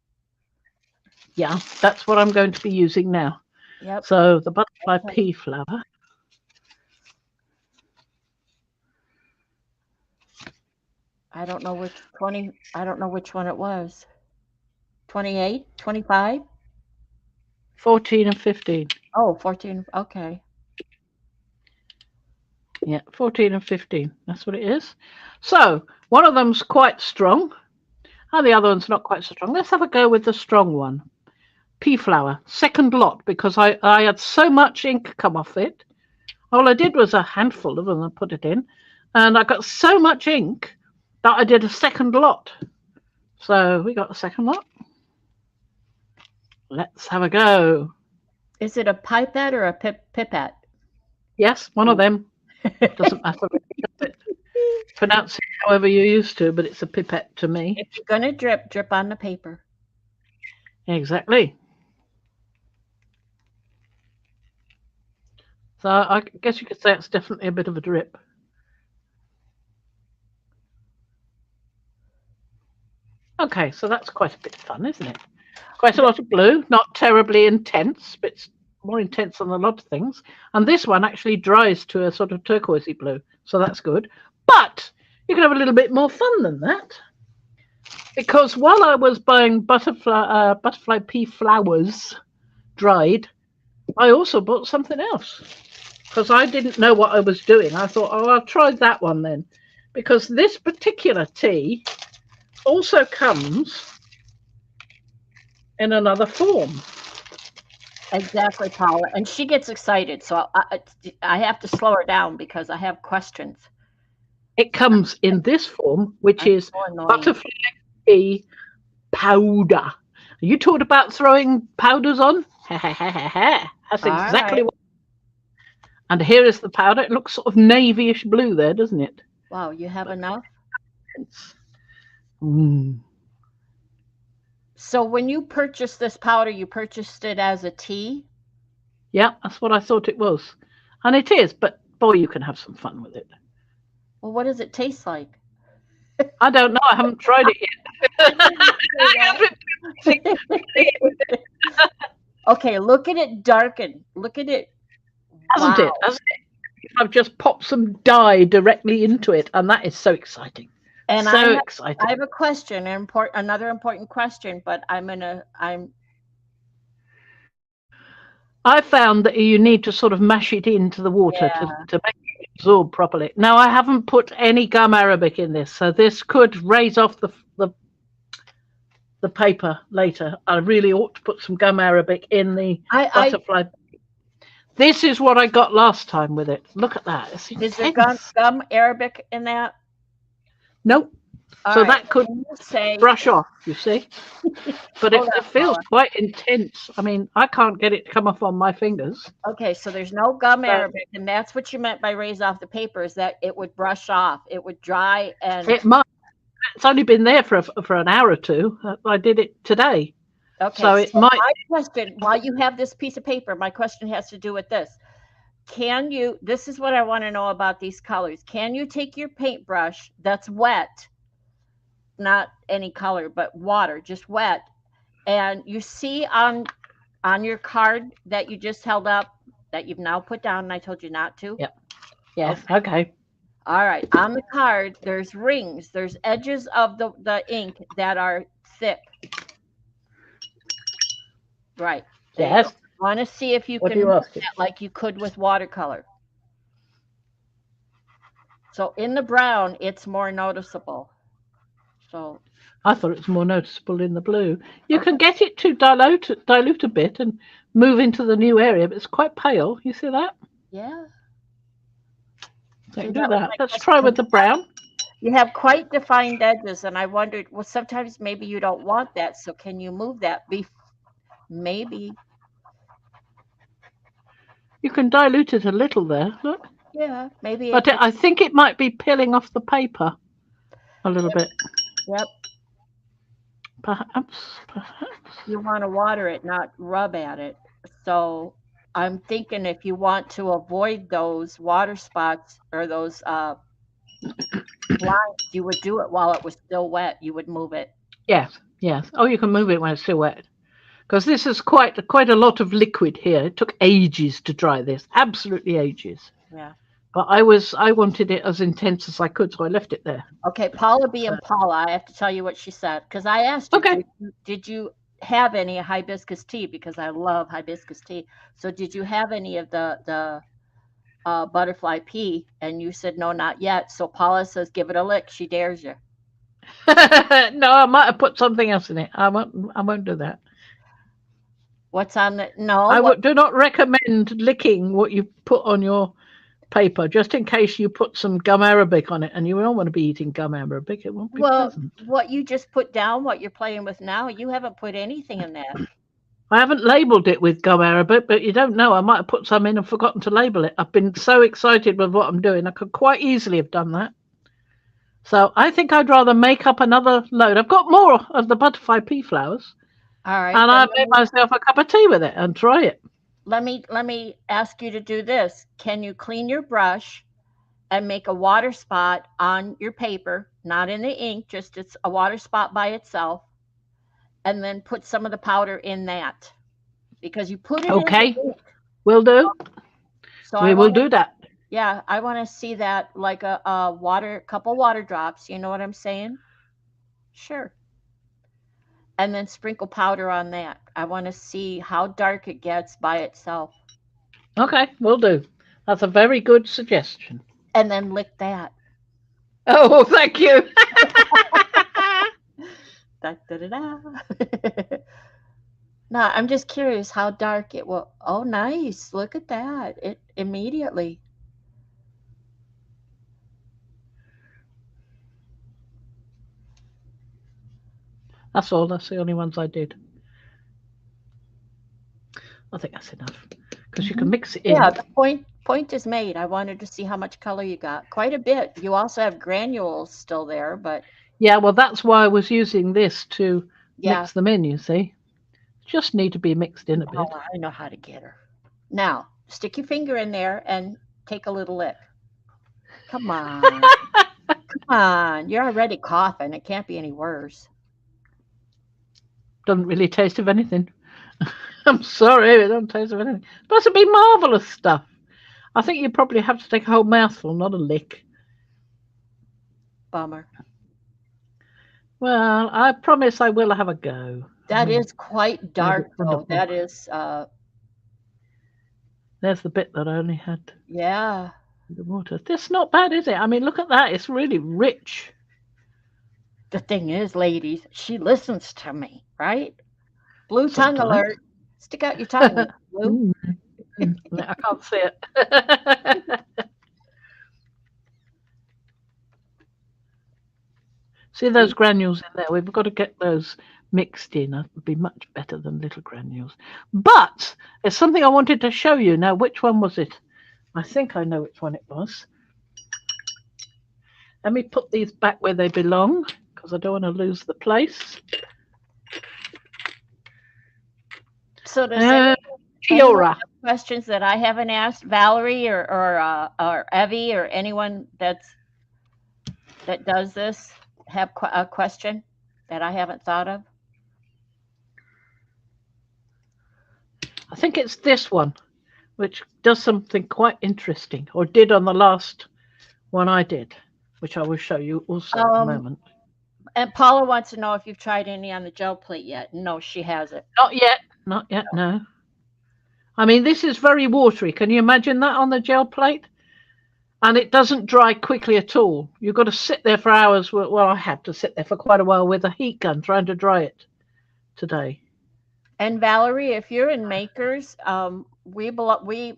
Yeah, that's what I'm going to be using now. Yep. So the butterfly pea flower. I don't know which one it was. 28, 25? 14 and 15. Oh, 14. Okay. Yeah, 14 and 15. That's what it is. So one of them's quite strong, and the other one's not quite so strong. Let's have a go with the strong one. Pea flower, second lot, because I had so much ink come off it. All I did was a handful of them and put it in, and I got so much ink that I did a second lot. So we got a second lot. Let's have a go. Is it a pipette or a pipette? Yes, one of them. Doesn't matter. Pronounce it however you're used to, but it's a pipette to me. If you're going to drip on the paper. Exactly. So I guess you could say it's definitely a bit of a drip. Okay, so that's quite a bit of fun, isn't it? Quite a lot of blue, not terribly intense, but it's more intense than a lot of things. And this one actually dries to a sort of turquoisey blue, so that's good. But you can have a little bit more fun than that. Because while I was buying butterfly pea flowers dried, I also bought something else. because I didn't know what I was doing. I thought, oh, I'll try that one then, because this particular tea also comes in another form. Exactly, Paula. And she gets excited, so I have to slow her down because I have questions. It comes in this form, which is so annoying. butterfly tea powder. You talked about throwing powders on? That's exactly what. And here is the powder. It looks sort of navyish blue there, doesn't it? Wow, you have enough? So when you purchased this powder, you purchased it as a tea? Yeah, that's what I thought it was. And it is, but boy, you can have some fun with it. Well, what does it taste like? I don't know. I haven't tried it yet. Okay, look at it darken. Look at it. Hasn't it? Hasn't it? I've just popped some dye directly into it, and that is so exciting. And so exciting. I have a question, another important question, but I found that you need to sort of mash it into the water to make it absorb properly. Now, I haven't put any gum arabic in this, so this could raise off the paper later. I really ought to put some gum arabic in the butterfly. This is what I got last time with it. Look at that. Is there gum arabic in that? Nope. So that could brush off, you see. But it feels quite intense. I mean, I can't get it to come off on my fingers. Okay, so there's no gum arabic, and that's what you meant by raise off the paper, is that it would brush off. It would dry and... It might. It's only been there for an hour or two. I did it today. Okay, so it might... My question, while you have this piece of paper, my question has to do with this. This is what I want to know about these colors. Can you take your paintbrush that's wet, not any color, but water, just wet, and you see on your card that you just held up, that you've now put down, and I told you not to? Yep. Yes. Okay. All right. On the card, there's rings. There's edges of the ink that are thick. Right. Yes. I want to see if you can do that like you could with watercolor. So in the brown, it's more noticeable. So I thought it was more noticeable in the blue. You can get it to dilute a bit and move into the new area, but it's quite pale. You see that? Yeah. Do that. Let's try with the brown. You have quite defined edges, and I wondered, well, sometimes maybe you don't want that, so can you move that? Maybe. You can dilute it a little there. Look. Yeah, maybe. But I think it might be peeling off the paper a little bit. Yep. Perhaps. You want to water it, not rub at it. So I'm thinking if you want to avoid those water spots or those lines, you would do it while it was still wet. You would move it. Yes, yes. Oh, you can move it when it's still wet. Because this is quite a lot of liquid here. It took ages to dry this. Absolutely ages. Yeah. But I wanted it as intense as I could, so I left it there. Okay, Paula being Paula, I have to tell you what she said. Because I asked you, okay, did you have any hibiscus tea? Because I love hibiscus tea. So did you have any of the butterfly pea? And you said, no, not yet. So Paula says, give it a lick. She dares you. No, I might have put something else in it. I won't do that. What's on the... No. I do not recommend licking what you put on your paper, just in case you put some gum arabic on it, and you don't want to be eating gum arabic. It won't be pleasant. What you just put down, what you're playing with now, you haven't put anything in that. I haven't labeled it with gum arabic, but you don't know. I might have put some in and forgotten to label it. I've been so excited with what I'm doing. I could quite easily have done that. So I think I'd rather make up another load. I've got more of the butterfly pea flowers. All right. And I made myself a cup of tea with it and try it. Let me ask you to do this. Can you clean your brush and make a water spot on your paper, not in the ink, just it's a water spot by itself, and then put some of the powder in that? Because you put it okay, will do. So we will do that. Yeah, I want to see that like a couple water drops. You know what I'm saying? Sure. And then sprinkle powder on that. I want to see how dark it gets by itself. Okay, will do. That's a very good suggestion. And then lick that. Oh, thank you. Da, da, da, da. No, I'm just curious how dark it will. Oh, nice. Look at that. It immediately. That's all. That's the only ones I did. I think that's enough because you can mix it in. Yeah, the point is made. I wanted to see how much color you got. Quite a bit. You also have granules still there, but Yeah, well, that's why I was using this to yeah. mix them in, you see. Just need to be mixed in a bit. Oh, I know how to get her. Now, stick your finger in there and take a little lick. Come on. Come on. You're already coughing. It can't be any worse. Doesn't really taste of anything. I'm sorry, it doesn't taste of anything. But it'd be marvellous stuff. I think you probably have to take a whole mouthful, not a lick. Bummer. Well, I promise I will have a go. That is quite dark, though. That is, there's the bit that I only had. Yeah. The water. This is not bad, is it? I mean, look at that. It's really rich. The thing is, ladies, she listens to me, right? Blue tongue alert. Stick out your tongue, Blue. I can't see it. See those granules in there? We've got to get those mixed in. That would be much better than little granules. But there's something I wanted to show you. Now, which one was it? I think I know which one it was. Let me put these back where they belong because I don't want to lose the place. So does Tiora. Questions that I haven't asked, Valerie or Evie or anyone that does this have a question that I haven't thought of? I think it's this one, which does something quite interesting, or did on the last one I did, which I will show you also in a moment. And Paula wants to know if you've tried any on the gel plate yet. No, she hasn't. Not yet. Not yet, no. I mean, this is very watery. Can you imagine that on the gel plate? And it doesn't dry quickly at all. You've got to sit there for hours. Well, I had to sit there for quite a while with a heat gun trying to dry it today. And Valerie, if you're in Makers, we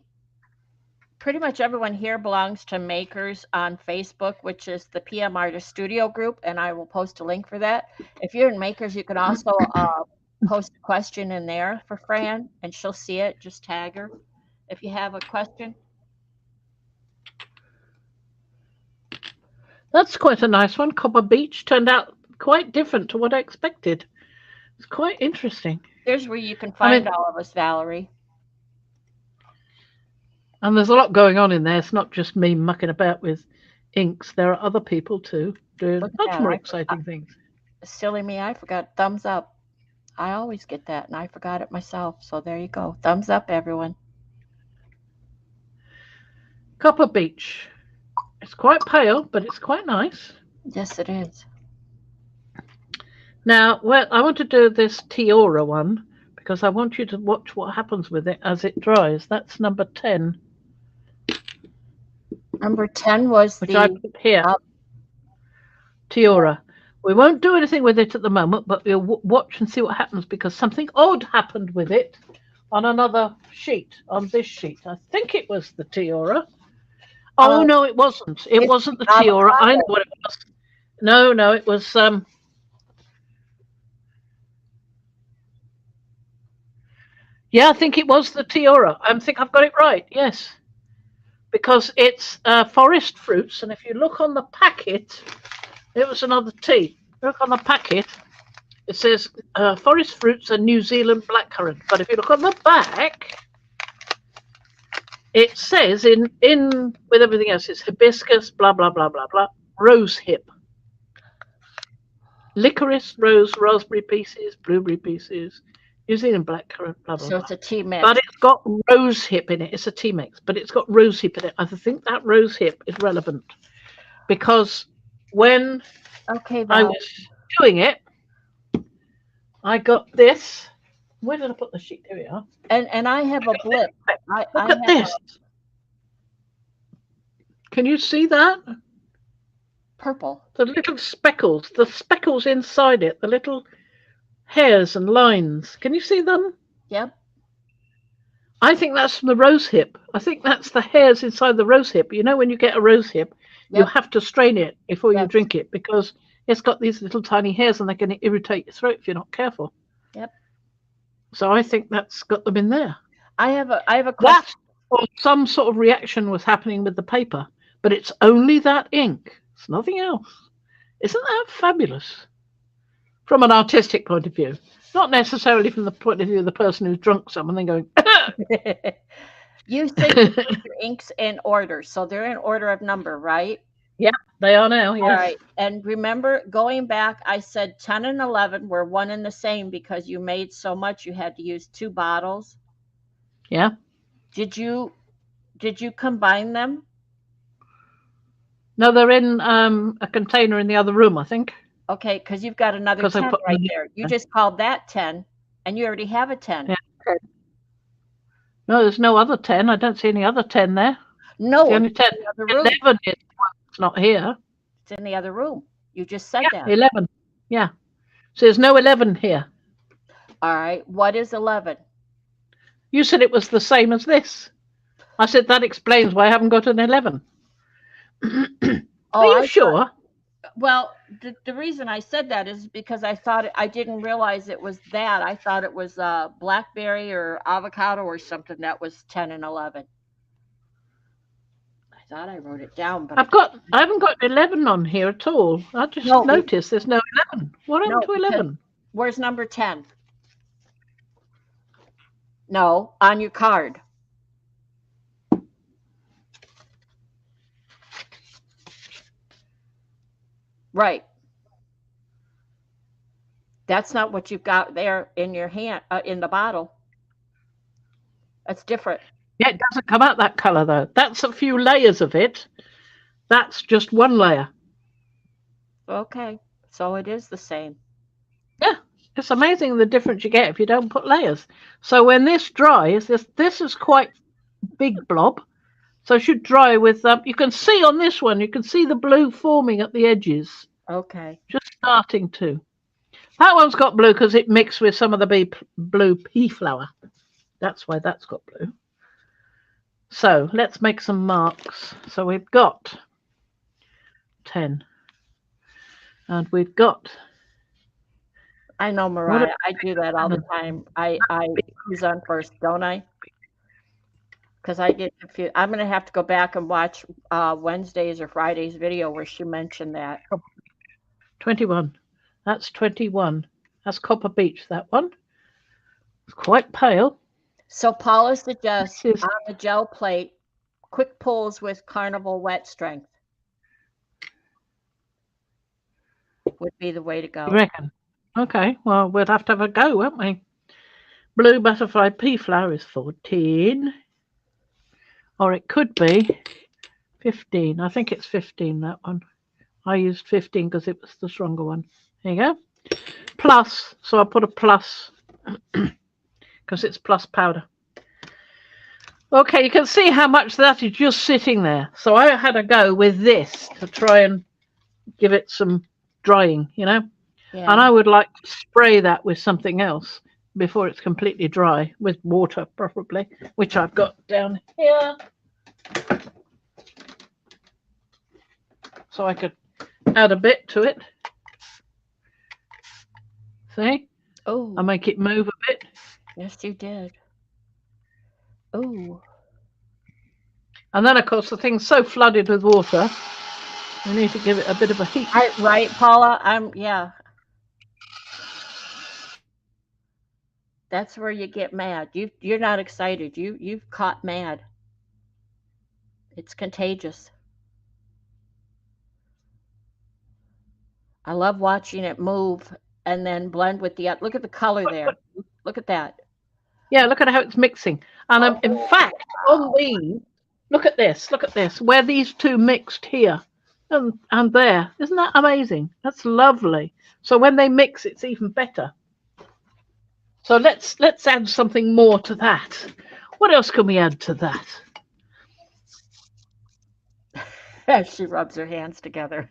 pretty much everyone here belongs to Makers on Facebook, which is the PM Artist Studio group, and I will post a link for that. If you're in Makers, you can also post a question in there for Fran, and she'll see it. Just tag her if you have a question. That's quite a nice one. Copper Beach turned out quite different to what I expected. It's quite interesting. There's where you can find all of us, Valerie. And there's a lot going on in there. It's not just me mucking about with inks. There are other people too doing much more exciting things. Silly me, I forgot thumbs up. I always get that, and I forgot it myself. So there you go. Thumbs up, everyone. Copper Beach. It's quite pale, but it's quite nice. Yes, it is. Now, well, I want to do this Tiora one because I want you to watch what happens with it as it dries. That's number 10. Number 10 was which I put here. Tiora. We won't do anything with it at the moment, but we'll watch and see what happens because something odd happened with it on another sheet, on this sheet. I think it was the Tiora. Oh, no, it wasn't. It wasn't the Tiora. I know what it was. No, it was... Yeah, I think it was the Tiora. I think I've got it right, yes. Because it's forest fruits, and if you look on the packet, it was another T. Look on the packet, it says forest fruits and New Zealand blackcurrant. But if you look on the back, it says in with everything else, it's hibiscus, blah, blah, blah, blah, blah, rose hip. Licorice, rose, raspberry pieces, blueberry pieces, New Zealand blackcurrant, blah, blah, so blah. it's a tea mix. But it's got rose hip in it. It's a tea mix, but it's got rose hip in it. I think that rose hip is relevant because when I was doing it, I got this. Where did I put the sheet? Here we are. And I have a blip. Look at this. Can you see that? Purple. The little speckles, the speckles inside it, the little hairs and lines. Can you see them? Yep. I think that's from the rose hip. I think that's the hairs inside the rose hip. You know, when you get a rose hip, you Yep. have to strain it before you Yes. drink it because it's got these little tiny hairs and they're going to irritate your throat if you're not careful. Yep. So I think that's got them in there. I have a question. That or some sort of reaction was happening with the paper, but it's only that ink. It's nothing else. Isn't that fabulous? From an artistic point of view, not necessarily from the point of view of the person who's drunk some and then going. You said you put your inks in order, so they're in order of number, right? Yeah, they are now. Yes. All right. And remember, going back, I said 10 and 11 were one and the same because you made so much you had to use 2 bottles. Yeah. Did you combine them? No, they're in a container in the other room, I think. Okay, because you've got another 'Cause I 10 put right them there. You just called that 10, and you already have a 10. Yeah. No, there's no other 10. I don't see any other 10 there. No, The only 10. it's in the other room. 11 is it's not here. It's in the other room. You just said Yeah, that. 11. Yeah. So there's no 11 here. All right. What is 11? You said it was the same as this. I said that explains why I haven't got an 11. Are you sure? Well, the reason I said that is because I didn't realize it was that. I thought it was blackberry or avocado or something that was 10 and 11. I thought I wrote it down, but I haven't got 11 on here at all. I just noticed there's no 11. What happened to 11? Where's number 10? No, on your card. Right. That's not what you've got there in your hand, in the bottle. That's different. Yeah, it doesn't come out that color though. That's a few layers of it. That's just one layer. Okay, so it is the same. Yeah, it's amazing the difference you get if you don't put layers. So when this dries, this is quite big blob. So it should dry with, you can see on this one, you can see the blue forming at the edges. Okay. Just starting to. That one's got blue because it mixed with some of the blue pea flower. That's why that's got blue. So let's make some marks. So we've got 10. And we've got. I know, Mariah. I do that all the time. I who's on first, don't I? Because I get confused. I'm going to have to go back and watch Wednesday's or Friday's video where she mentioned that. 21. That's 21. That's Copper Beach, that one. It's quite pale. So Paula suggests on the gel plate, quick pulls with Carnival wet strength would be the way to go. You reckon? Okay, well, we'll have to have a go, won't we? Blue butterfly pea flower is 14. Or it could be 15. I think it's 15, that one. I used 15 because it was the stronger one. There you go. Plus, so I put a plus because it's plus powder. Okay, you can see how much that is just sitting there. So I had a go with this to try and give it some drying, you know. Yeah. And I would like to spray that with something else before it's completely dry, with water preferably, which I've got down here. So I could add a bit to it. See? Oh. I make it move a bit. Yes, you did. Oh. And then, of course, the thing's so flooded with water, we need to give it a bit of a heat. Right, Paula? Yeah. That's where you get mad. You're not excited. You've caught mad. It's contagious. I love watching it move and then blend with the. Look at the color there. Look at that. Yeah, look at how it's mixing. And in fact, on these, look at this. Look at this. Where these two mixed here and there. Isn't that amazing? That's lovely. So when they mix, it's even better. So let's add something more to that. What else can we add to that? She rubs her hands together.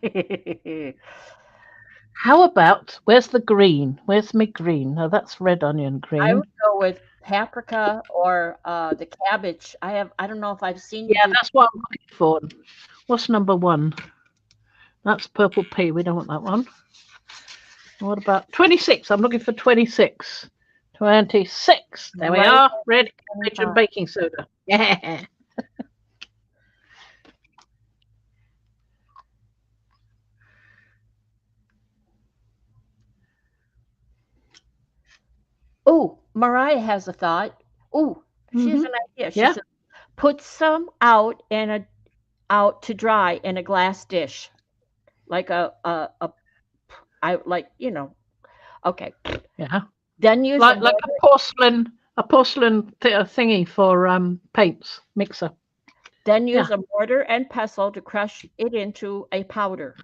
How about, where's the green? Where's my green? No, that's red onion I would green. go with paprika or the cabbage. I don't know if I've seen you Yeah, do. that's what I'm looking for. What's number 1? That's purple pea. We don't want that one. What about 26? I'm looking for 26. 26. There we Right are. at Red cabbage 25. and baking soda. Yeah. Oh, Mariah has a thought. Oh, she has hmm an idea. She Yeah. said, put some out out to dry in a glass dish, like a I like Okay. Yeah. Then use a Like mortar. a porcelain thingy for paints mixer. Then Yeah. use a mortar and pestle to crush it into a powder.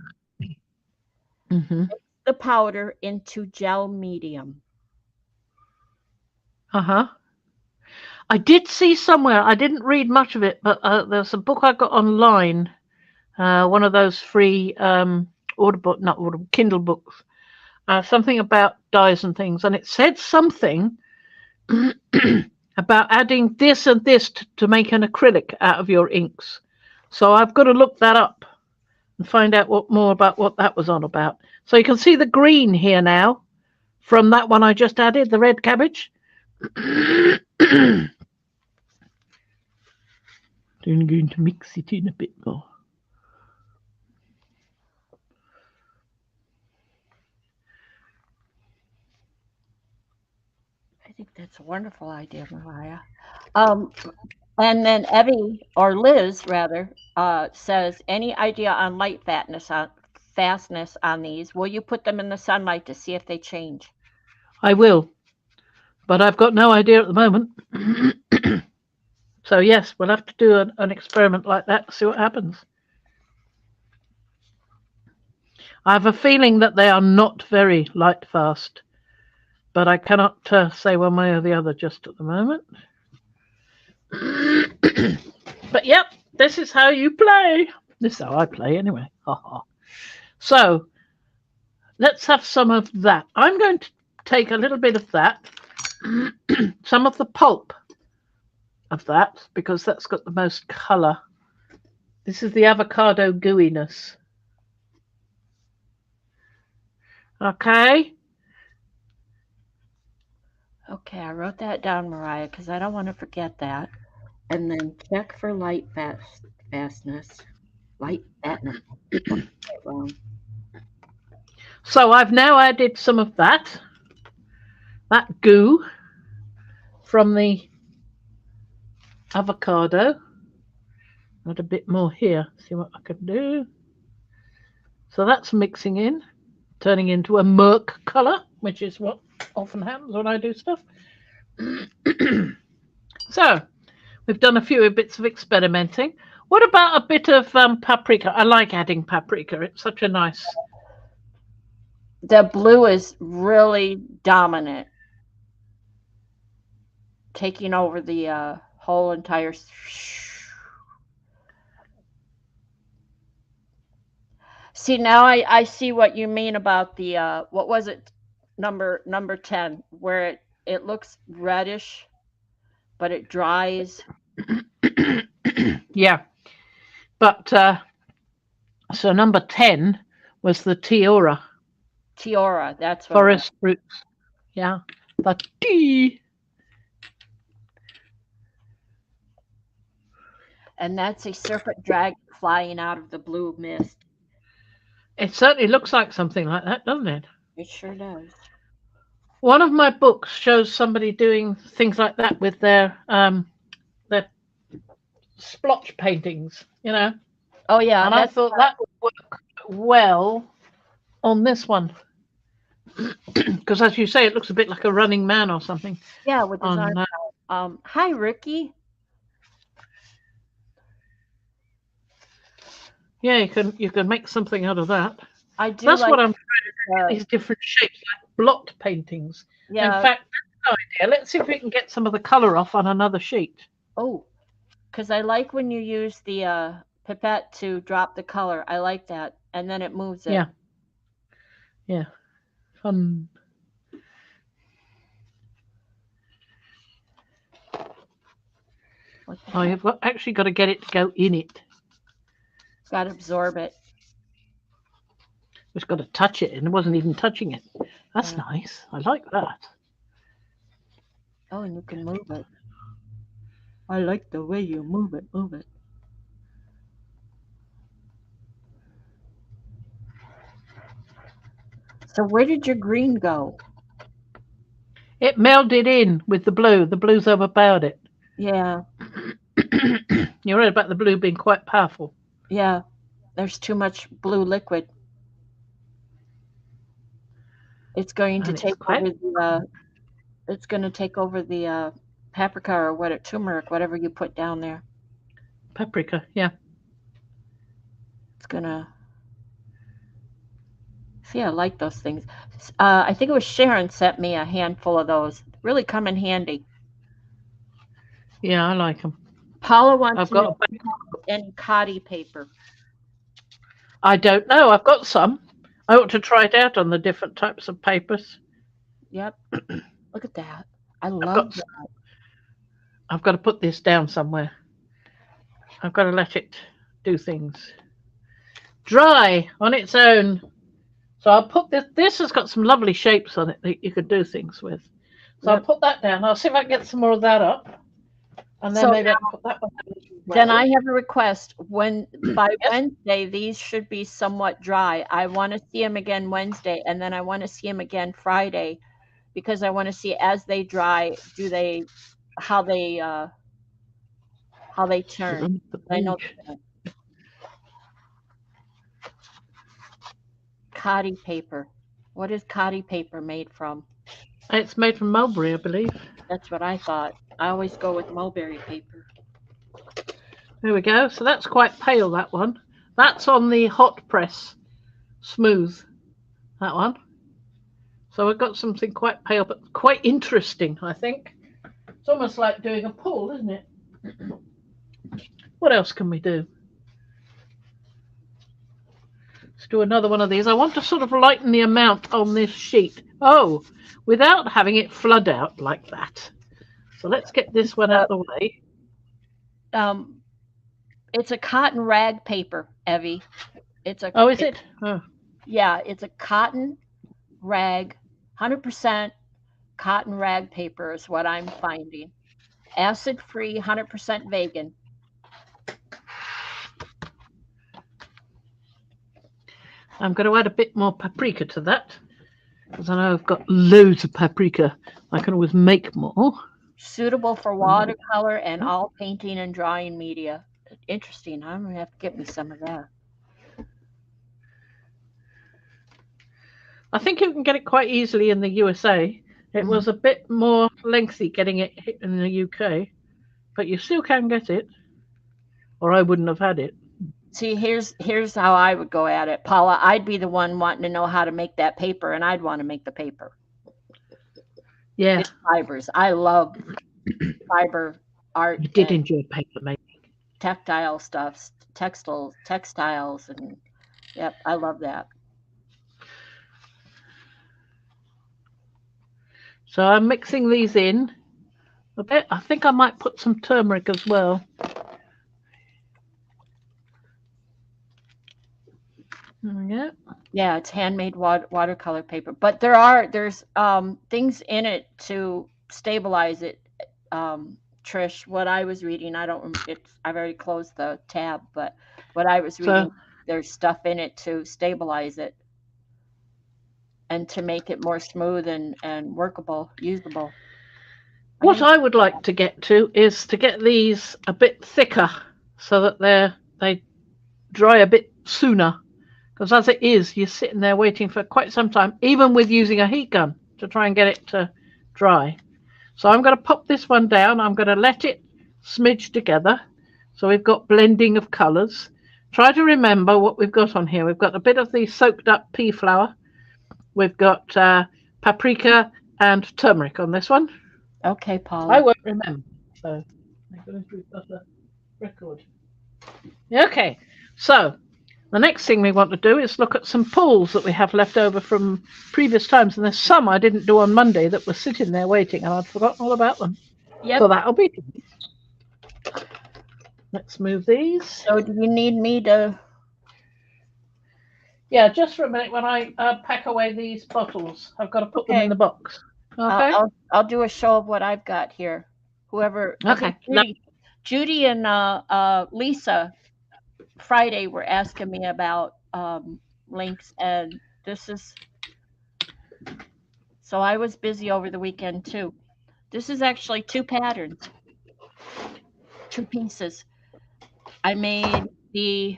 hmm The powder into gel medium. Uh-huh. I did see somewhere, I didn't read much of it, but there's a book I got online, one of those free not Audible, Kindle books, something about dyes and things, and it said something about adding this and this to make an acrylic out of your inks. So I've got to look that up and find out more about what that was on about. So you can see the green here now from that one I just added, the red cabbage. I'm going to mix it in a bit more. I think that's a wonderful idea, Mariah. Um, and then Evie or Liz rather says, any idea on light fastness on these? Will you put them in the sunlight to see if they change? I will, but I've got no idea at the moment. So yes, we'll have to do an experiment like that to see what happens. I have a feeling that they are not very light fast, but I cannot say one way or the other just at the moment. But yep, this is how you play. This is how I play anyway. So let's have some of that. I'm going to take a little bit of that, some of the pulp of that, because that's got the most colour. This is the avocado gooiness. Okay. Okay, I wrote that down, Mariah, because I don't want to forget that. And then check for fastness. Light fatness. Wrong. So I've now added some of that goo from the avocado. Add a bit more here. See what I can do. So that's mixing in, turning into a murk colour, which is what often happens when I do stuff. So we've done a few bits of experimenting. What about a bit of paprika? I like adding paprika. It's such a nice. The blue is really dominant, taking over the whole entire. See, now I see what you mean about the what was it, number 10, where it looks reddish, but it dries. Yeah, but so number 10 was the Tiora. Tiora, that's what Forest fruits. Yeah, the tea. And that's a serpent dragon flying out of the blue mist. It certainly looks like something like that, doesn't it? It sure does. One of my books shows somebody doing things like that with their splotch paintings, you know. Oh yeah, And I thought that would work well on this one. Because as you say, it looks a bit like a running man or something. Yeah, with his arm. Hi, Ricky. Yeah, you can make something out of that. I do. That's what I'm trying to do. These different shapes, like blot paintings. Yeah. In fact, that's an idea. Let's see if we can get some of the color off on another sheet. Oh, because I like when you use the pipette to drop the color. I like that. And then it moves it. Yeah. Yeah. Fun. Oh, you've actually got to get it to go in it. Got to absorb it. It's got to touch it, and it wasn't even touching it. That's nice. I like that. Oh, and you can move it. I like the way you move it. Move it. So where did your green go? It melded in with the blue. The blue's overpowered it. Yeah. You're right about the blue being quite powerful. Yeah. There's too much blue liquid. It's going to take over the. It's going to take over the paprika or what? Turmeric, whatever you put down there. Paprika, yeah. It's gonna. See, I like those things. I think it was Sharon sent me a handful of those. Really come in handy. Yeah, I like them. Paula wants to know any cotty paper. I don't know. I've got some. I ought to try it out on the different types of papers. Yep. Look at that. I love that. I've got to put this down somewhere. I've got to let it do things. Dry on its own. So I'll put this. This has got some lovely shapes on it that you could do things with. So I'll put that down. I'll see if I can get some more of that up. And then maybe I can put that one down. Then I have a request. By Wednesday, these should be somewhat dry. I want to see them again Wednesday, and then I want to see them again Friday, because I want to see as they dry, how they turn. I know. Cotty paper. What is cotty paper made from? It's made from mulberry, I believe. That's what I thought. I always go with mulberry paper. There we go. So that's quite pale, that one. That's on the hot press, smooth, that one. So we've got something quite pale, but quite interesting, I think. It's almost like doing a pull, isn't it? What else can we do? Let's do another one of these. I want to sort of lighten the amount on this sheet. Oh, without having it flood out like that. So let's get this one out of the way. It's a cotton rag paper, Evie. Is it? Oh. Yeah, it's a cotton rag, 100% cotton rag paper is what I'm finding. Acid-free, 100% vegan. I'm going to add a bit more paprika to that, because I know I've got loads of paprika. I can always make more. Suitable for watercolor and all painting and drawing media. Interesting. I'm going to have to get me some of that. I think you can get it quite easily in the USA. It was a bit more lengthy getting it in the UK, but you still can get it, or I wouldn't have had it. See, here's how I would go at it, Paula. I'd be the one wanting to know how to make that paper, and I'd want to make the paper. Yeah. It's fibers. I love fiber art. You did enjoy paper making. Tactile stuff, textiles, and yep, I love that. So I'm mixing these in a bit. I think I might put some turmeric as well. Yeah, it's handmade watercolor paper, but there's things in it to stabilize it. Trish, what I was reading, I've already closed the tab, but what I was reading, there's stuff in it to stabilize it and to make it more smooth and workable, usable. What I would like to get to is to get these a bit thicker so that they dry a bit sooner. Because as it is, you're sitting there waiting for quite some time, even with using a heat gun to try and get it to dry. So I'm going to pop this one down. I'm going to let it smidge together. So we've got blending of colours. Try to remember what we've got on here. We've got a bit of the soaked up pea flour. We've got paprika and turmeric on this one. Okay, Paula. I won't remember. So I'm going to do a record. Okay, so the next thing we want to do is look at some pulls that we have left over from previous times. And there's some I didn't do on Monday that were sitting there waiting, and I'd forgotten all about them. Yep. So that'll be. Let's move these. So do you need me to? Yeah, just for a minute when I pack away these bottles. I've got to put them in the box. Okay. I'll do a show of what I've got here. Whoever. Okay. Judy and Lisa Friday were asking me about links, and this is. So I was busy over the weekend too. This is actually 2 patterns, 2 pieces. I made the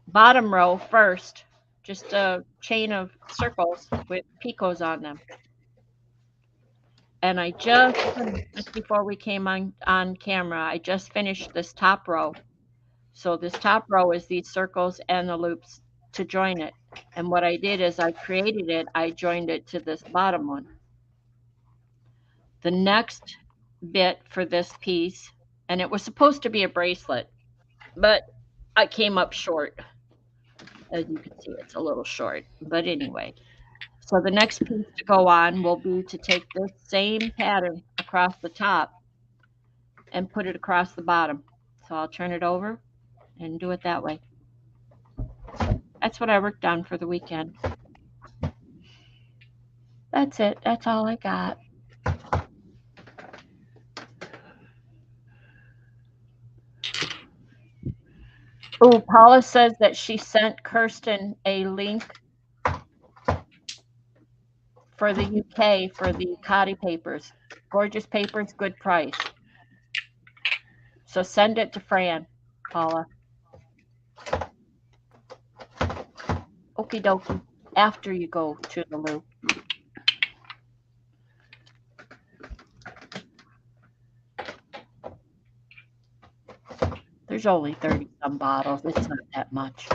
bottom row first, just a chain of circles with picots on them. And I just before we came on camera, I just finished this top row. So this top row is these circles and the loops to join it. And what I did is I created it, I joined it to this bottom one. The next bit for this piece, and it was supposed to be a bracelet, but I came up short. As you can see, it's a little short, but anyway. So the next piece to go on will be to take this same pattern across the top and put it across the bottom. So I'll turn it over and do it that way. That's what I worked on for the weekend. That's it. That's all I got. Oh, Paula says that she sent Kirsten a link for the UK for the Cotty papers. Gorgeous papers, good price. So send it to Fran, Paula. Okie dokie. After you go to the loop. There's only 30 some bottles. It's not that much.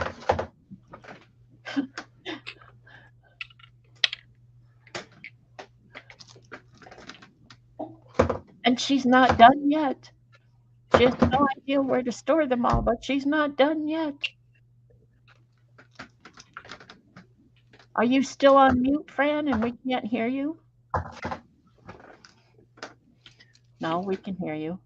And she's not done yet. She has no idea where to store them all, but she's not done yet. Are you still on mute, Fran, and we can't hear you? No, we can hear you.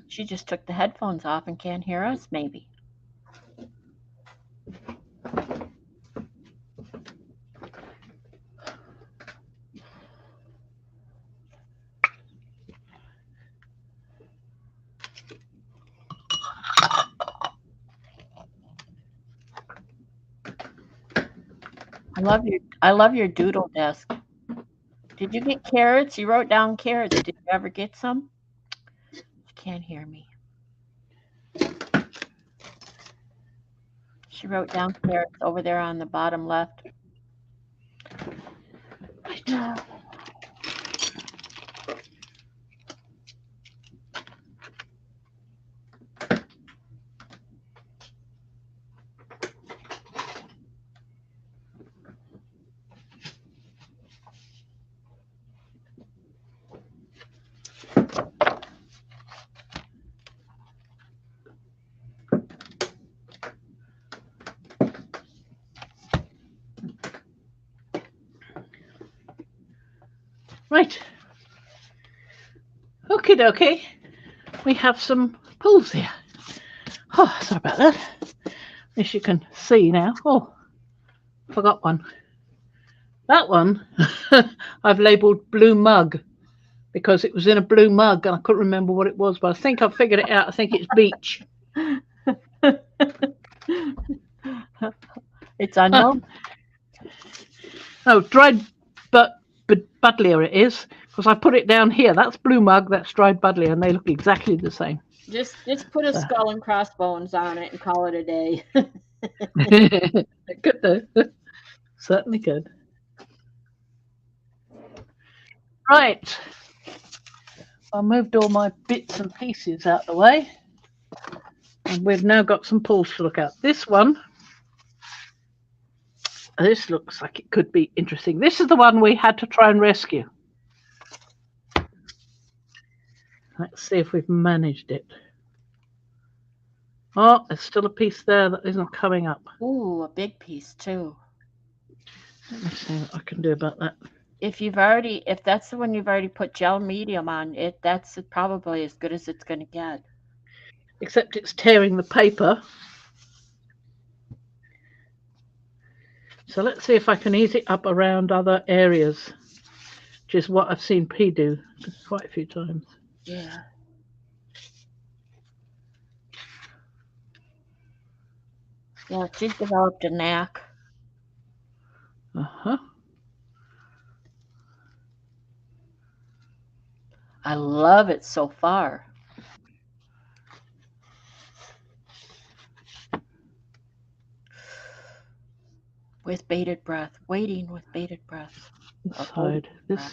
She just took the headphones off and can't hear us, maybe. I love your doodle desk. Did you get carrots? You wrote down carrots. Did you ever get some? You can't hear me. She wrote down carrots over there on the bottom left. Right. Okie dokie. We have some pulls here. Oh, sorry about that. As you can see now. Oh, forgot one. That one I've labelled blue mug because it was in a blue mug and I couldn't remember what it was, but I think I've figured it out. I think it's beach. It's unknown. Oh, dried buddleia it is, because I put it down here. That's blue mug, that's dried buddleia, and they look exactly the same. Just put a skull and crossbones on it and call it a day. Good though. Certainly good. Right. I moved all my bits and pieces out of the way. And we've now got some pulls to look at. This one This looks like it could be interesting. This is the one we had to try and rescue. Let's see if we've managed it. Oh, there's still a piece there that isn't coming up. Ooh, a big piece too. Let me see what I can do about that. If that's the one you've already put gel medium on, that's probably as good as it's going to get. Except it's tearing the paper. So let's see if I can ease it up around other areas, which is what I've seen P do quite a few times. Yeah. Yeah, she's developed a knack. Uh-huh. I love it so far. With bated breath, waiting with bated breath. This side. Let's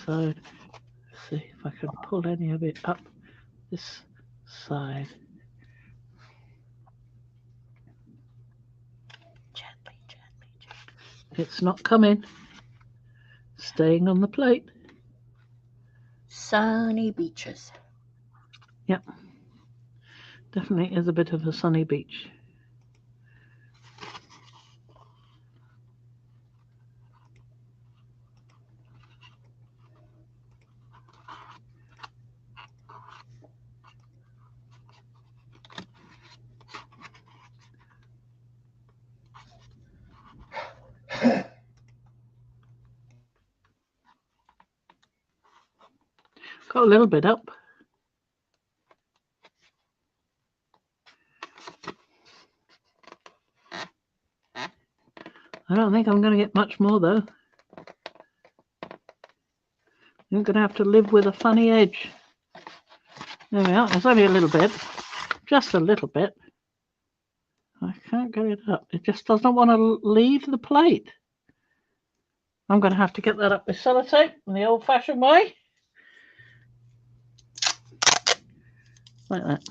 see if I can pull any of it up this side. Gently, gently, gently. It's not coming. Staying on the plate. Sunny beaches. Yep. Definitely is a bit of a sunny beach. Got a little bit up. I don't think I'm going to get much more though. You're going to have to live with a funny edge. There we are. There's only a little bit. Just a little bit. I can't get it up. It just doesn't want to leave the plate. I'm going to have to get that up with sellotape in the old-fashioned way. Like that.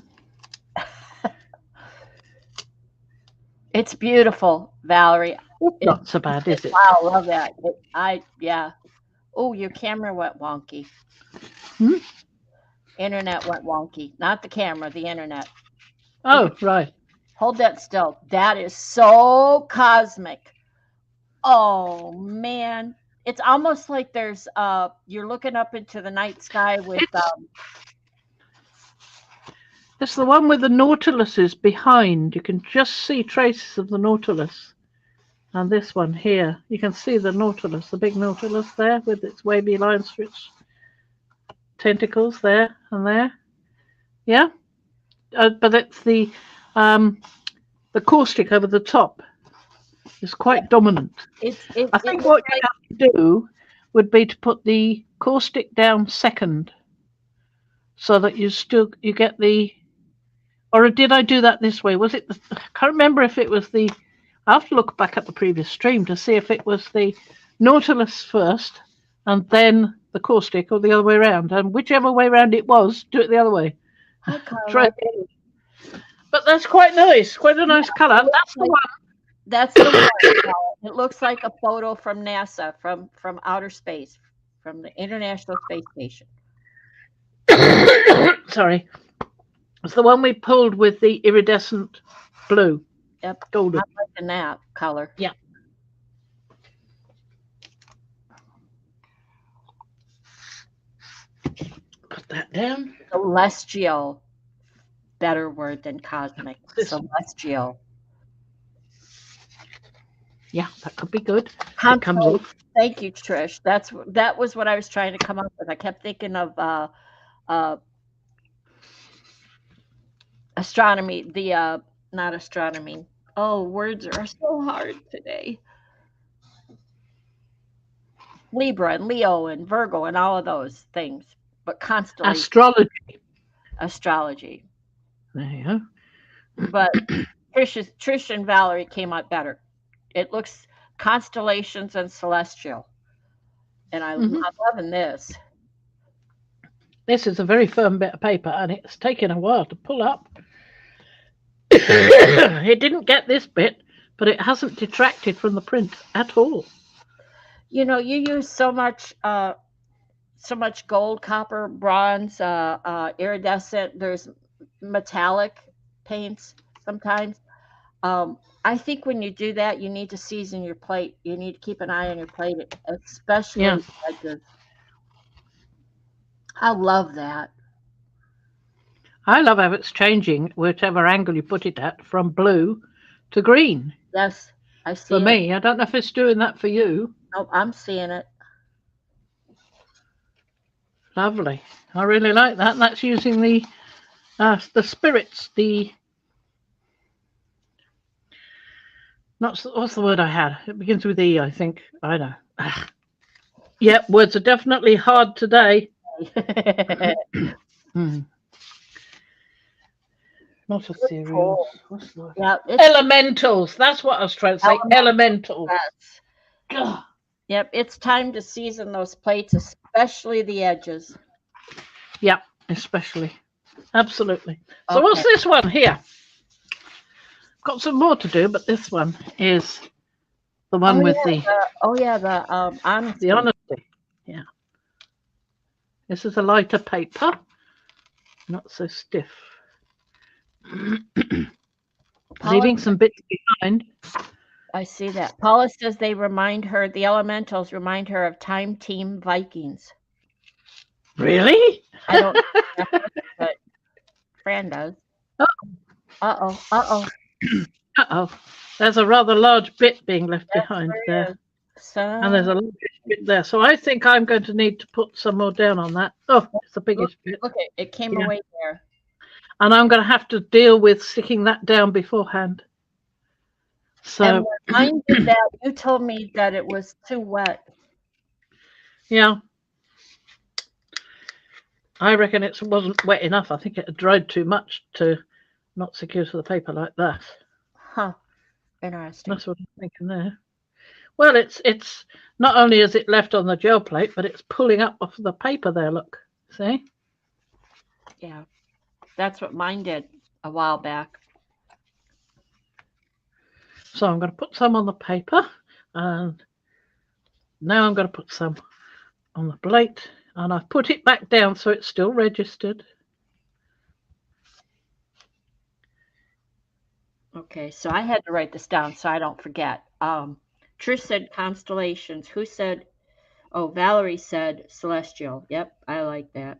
It's beautiful, Valerie. It's not so bad, is it? Wow, I love that. Yeah. Oh, your camera went wonky. Internet went wonky. Not the camera, the internet. Oh, right. Hold that still. That is so cosmic. Oh man. It's almost like there's you're looking up into the night sky with It's the one with the Nautiluses behind. You can just see traces of the Nautilus. And this one here, you can see the Nautilus, the big Nautilus there with its wavy lines for its tentacles there and there. Yeah, but it's the caustic over the top is quite dominant. I think what you have to do would be to put the caustic down second, so that you get the. Or did I do that this way? Was it? I can't remember if it was the. I have to look back at the previous stream to see if it was the Nautilus first and then the caustic, or the other way around. And whichever way around it was, do it the other way. But that's quite nice. Quite a nice colour. That's the one. That's the one. It looks like a photo from NASA, from outer space, from the International Space Station. Sorry. It's the one we pulled with the iridescent blue. Yep. Golden. I'm liking that color. Yeah. Put that down. Celestial. Better word than cosmic. Celestial. Yeah, that could be good. Thank you, Trish. That was what I was trying to come up with. I kept thinking of astronomy. Not astronomy. Oh, words are so hard today. Libra and Leo and Virgo and all of those things, but constellation. Astrology. There you go. But Trish and Valerie came out better. It looks constellations and celestial, and I'm loving this. This is a very firm bit of paper, and it's taken a while to pull up. It didn't get this bit, but it hasn't detracted from the print at all. You know, you use so much gold, copper, bronze, iridescent. There's metallic paints sometimes. I think when you do that, you need to season your plate. You need to keep an eye on your plate, especially Yeah. edges. I love that. I love how it's changing, whichever angle you put it at, from blue to green. Yes, I see For it. me, I don't know if it's doing that for you. Oh, I'm seeing it. Lovely. I really like that. And that's using the spirits, what's the word I had? It begins with E, I think. I know. Yep, words are definitely hard today. Not a cereal. What's the word? Yeah, Elementals. That's what I was trying to say. Elementals. Yes. Yep, it's time to season those plates, especially the edges. Yep, especially. Absolutely. So what's this one here? Got some more to do, but this one is the one with the honesty. The honesty. Yeah. This is a lighter paper. Not so stiff. Leaving some bits behind. I see that. Paula says the elementals remind her of Time Team Vikings. Really? I don't know, but Fran does. Uh-oh. There's a rather large bit being left behind there. And there's a large bit there. So I think I'm going to need to put some more down on that. Oh, it's the biggest bit. Look, it came away there. And I'm going to have to deal with sticking that down beforehand. So and when I did that, you told me that it was too wet. Yeah. I reckon it wasn't wet enough. I think it had dried too much to not secure to the paper like that. Huh. Interesting. That's what I'm thinking there. Well, it's not only is it left on the gel plate, but it's pulling up off the paper there, look. See? Yeah. That's what mine did a while back. So I'm going to put some on the paper, and now I'm going to put some on the plate, and I've put it back down so it's still registered. Okay, so I had to write this down so I don't forget. Trish said constellations. Who said? Oh, Valerie said celestial. Yep, I like that.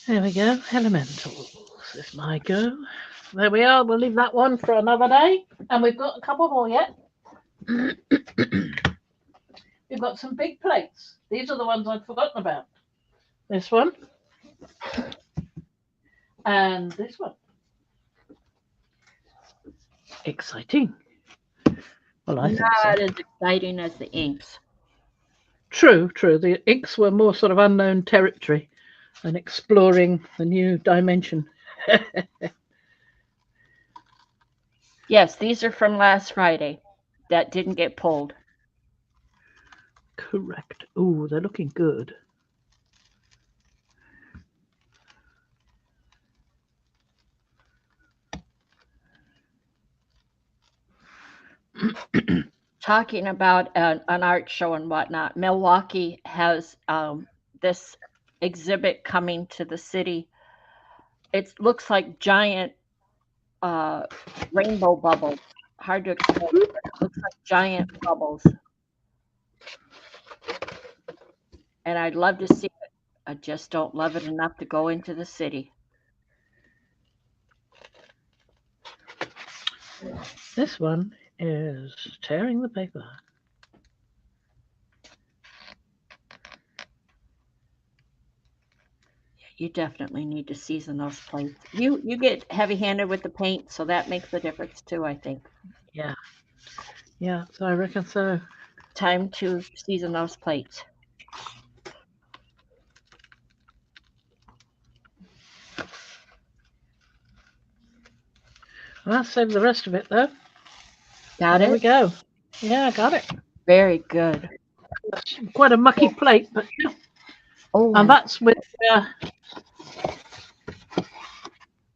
There we go. Elementals is my go. There we are. We'll leave that one for another day. And we've got a couple more yet. We've got some big plates. These are the ones I've forgotten about. This one. And this one. Exciting. Well, I think so. Not as exciting as the inks. True. The inks were more sort of unknown territory and exploring the new dimension. Yes, these are from last Friday that didn't get pulled. Correct. Oh, they're looking good. Talking about an art show and whatnot, Milwaukee has this exhibit coming to the city. It looks like giant rainbow bubbles. Hard to explain, but it looks like giant bubbles. And I'd love to see it. I just don't love it enough to go into the city. This one is tearing the paper. You definitely need to season those plates. You get heavy-handed with the paint, so that makes a difference too, I think. Yeah, so I reckon so. Time to season those plates. Well, I'll save the rest of it though. Got it? There we go. Yeah, I got it. Very good. Quite a mucky plate, but yeah. Oh, and that's with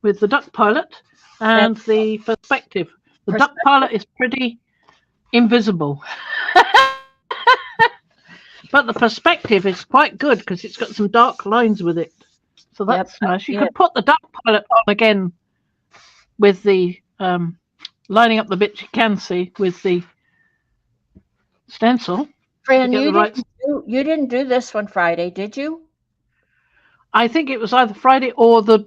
the duck pilot and the perspective. The duck pilot is pretty invisible. But the perspective is quite good because it's got some dark lines with it. So that's nice. You could put the duck pilot on again with the lining up the bits you can see with the stencil. Fran, you didn't do this one Friday, did you? I think it was either Friday or the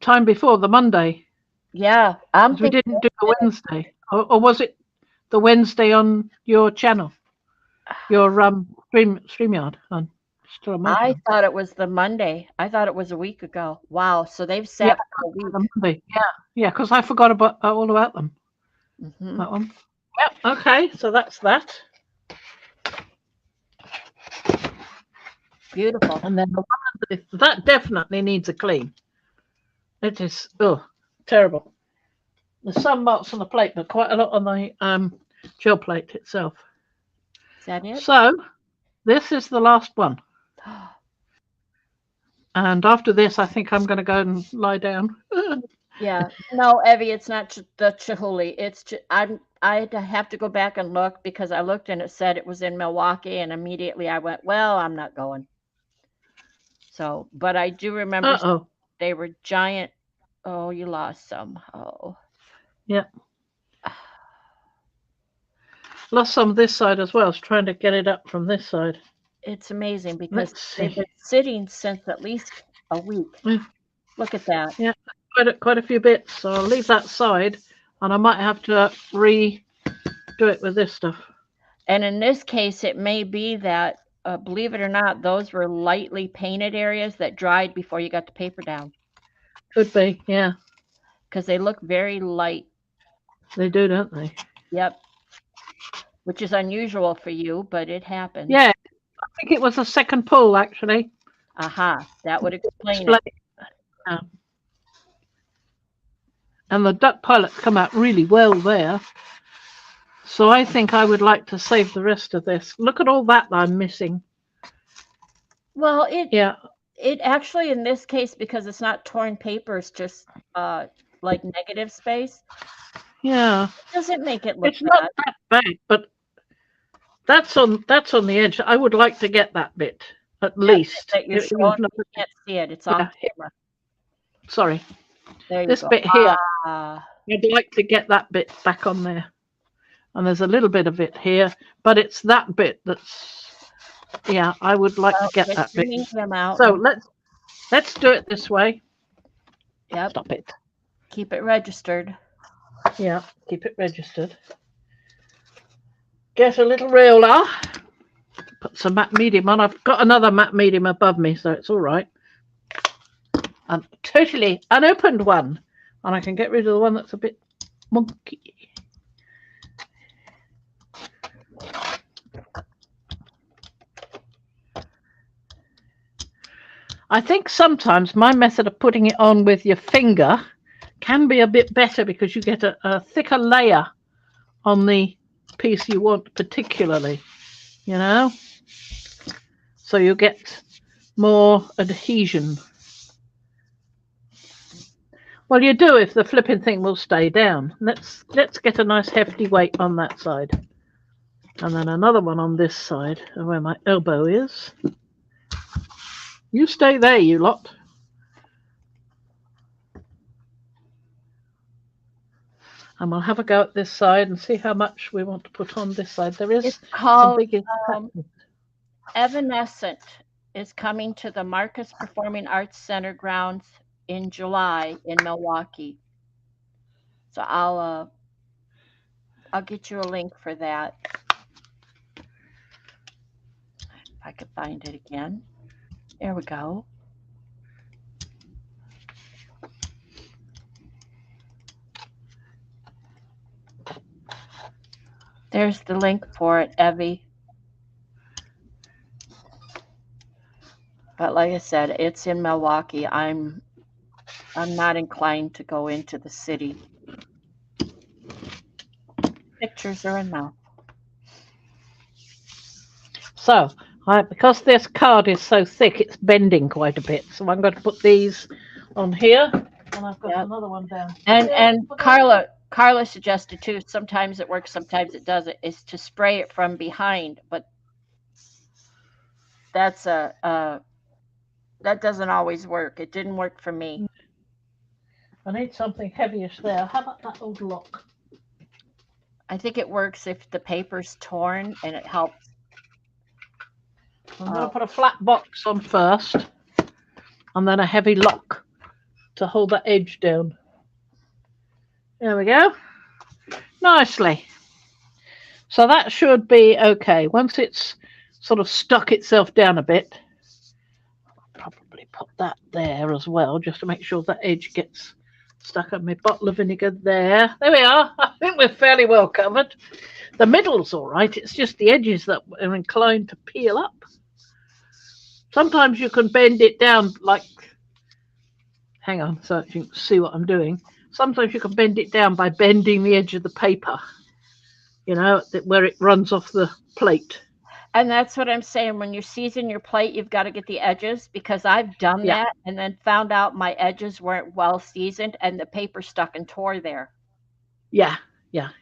time before, the Monday. Yeah, we didn't do the Wednesday, or was it the Wednesday on your channel, your StreamYard? I thought it was the Monday. I thought it was a week ago. Wow, so they've sat for a week. Monday. Yeah, because I forgot all about them. Mm-hmm. That one. Yep. Okay, so that's that. Beautiful. And then the one that definitely needs a clean. It is terrible. There's some marks on the plate, but quite a lot on the gel plate itself. Is that it? So this is the last one. And after this, I think I'm going to go and lie down. Yeah. No, Evie, it's not the Chihuly. It's I have to go back and look because I looked and it said it was in Milwaukee, and immediately I went, well, I'm not going. So, but I do remember they were giant. Oh, you lost some. Oh. Yeah. Lost some this side as well. I was trying to get it up from this side. It's amazing because they've been sitting since at least a week. Look at that. Yeah, quite a few bits. So I'll leave that side, and I might have to redo it with this stuff. And in this case, it may be that, believe it or not, those were lightly painted areas that dried before you got the paper down. Could be, yeah. Because they look very light. They do, don't they? Yep. Which is unusual for you, but it happens. Yeah. I think it was a second pull, actually. Aha, that would explain it. Yeah. And the duck pilots come out really well there. So I think I would like to save the rest of this. Look at all that I'm missing. Well, it actually, in this case, because it's not torn paper, it's just like negative space. Yeah. It doesn't make it look It's not that bad, but that's on the edge. I would like to get that bit at least. That you're showing, you can't see it. It's on camera. Sorry. There you this go. bit here. I'd like to get that bit back on there. And there's a little bit of it here, but it's that bit that's. Yeah, I would like to get that bit. Them out. So let's do it this way. Yep. Stop it. Keep it registered. Yeah, keep it registered. Get a little roller. Put some matte medium on. I've got another matte medium above me, so it's all right. A totally unopened one. And I can get rid of the one that's a bit monkey. I think sometimes my method of putting it on with your finger can be a bit better because you get a thicker layer on the piece you want particularly, you know? So you get more adhesion. Well, you do if the flipping thing will stay down. Let's get a nice hefty weight on that side. And then another one on this side where my elbow is. You stay there, you lot. And we'll have a go at this side and see how much we want to put on this side. There is it's called big Evanescent is coming to the Marcus Performing Arts Center grounds in July in Milwaukee. So I'll get you a link for that. If I could find it again. There we go. There's the link for it, Evie. But like I said, it's in Milwaukee. I'm not inclined to go into the city. Pictures are enough. So, because this card is so thick, it's bending quite a bit. So I'm going to put these on here. And I've got another one down. And Carla suggested too, sometimes it works, sometimes it doesn't, is to spray it from behind, but that's that doesn't always work. It didn't work for me. I need something heavyish there. How about that old lock? I think it works if the paper's torn, and it helps. I'm going to put a flat box on first, and then a heavy lock to hold that edge down. There we go. Nicely. So that should be okay. Once it's sort of stuck itself down a bit, I'll probably put that there as well, just to make sure that edge gets stuck on my bottle of vinegar there. There we are. I think we're fairly well covered. The middle's all right. It's just the edges that are inclined to peel up. Sometimes you can bend it down like, hang on, so you can see what I'm doing. Sometimes you can bend it down by bending the edge of the paper, you know, where it runs off the plate. And that's what I'm saying. When you season your plate, you've got to get the edges, because I've done that and then found out my edges weren't well seasoned and the paper stuck and tore there. Yeah,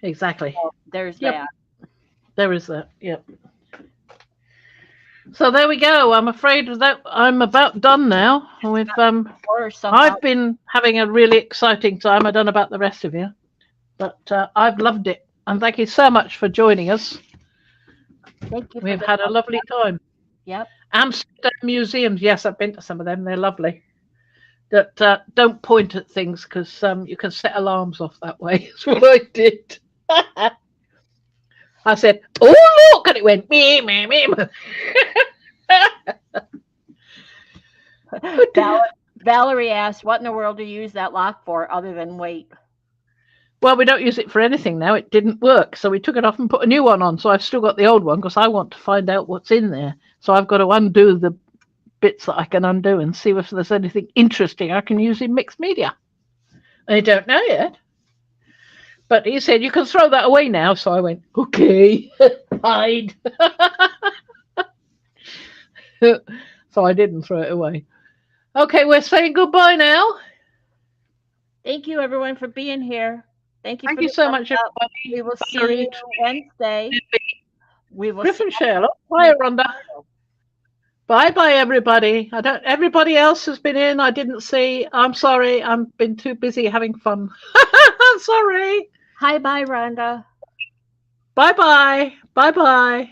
exactly. So there's that. There is that, yep. So there we go. I'm afraid that I'm about done now. With I've been having a really exciting time. I don't know about the rest of you, but I've loved it. And thank you so much for joining us. Thank you. We've had a lovely time. Yep. Amsterdam museums. Yes, I've been to some of them. They're lovely. That don't point at things, because you can set alarms off that way. That's what I did. I said, "Oh look!" and it went me, me, me. Valerie asked, "What in the world do you use that lock for, other than weight?" Well, we don't use it for anything now. It didn't work, so we took it off and put a new one on. So I've still got the old one, because I want to find out what's in there. So I've got to undo the bits that I can undo and see if there's anything interesting I can use in mixed media. I don't know yet. But he said, "You can throw that away now." So I went, okay, hide. So I didn't throw it away. Okay, we're saying goodbye now. Thank you, everyone, for being here. Thank you so much, everybody. We will see you Wednesday. We will Griffin Sherlock. Bye, Rhonda. Bye, everybody. Everybody else has been in. I didn't see. I'm sorry. I've been too busy having fun. Sorry. Hi, bye, Rhonda. Bye. Bye.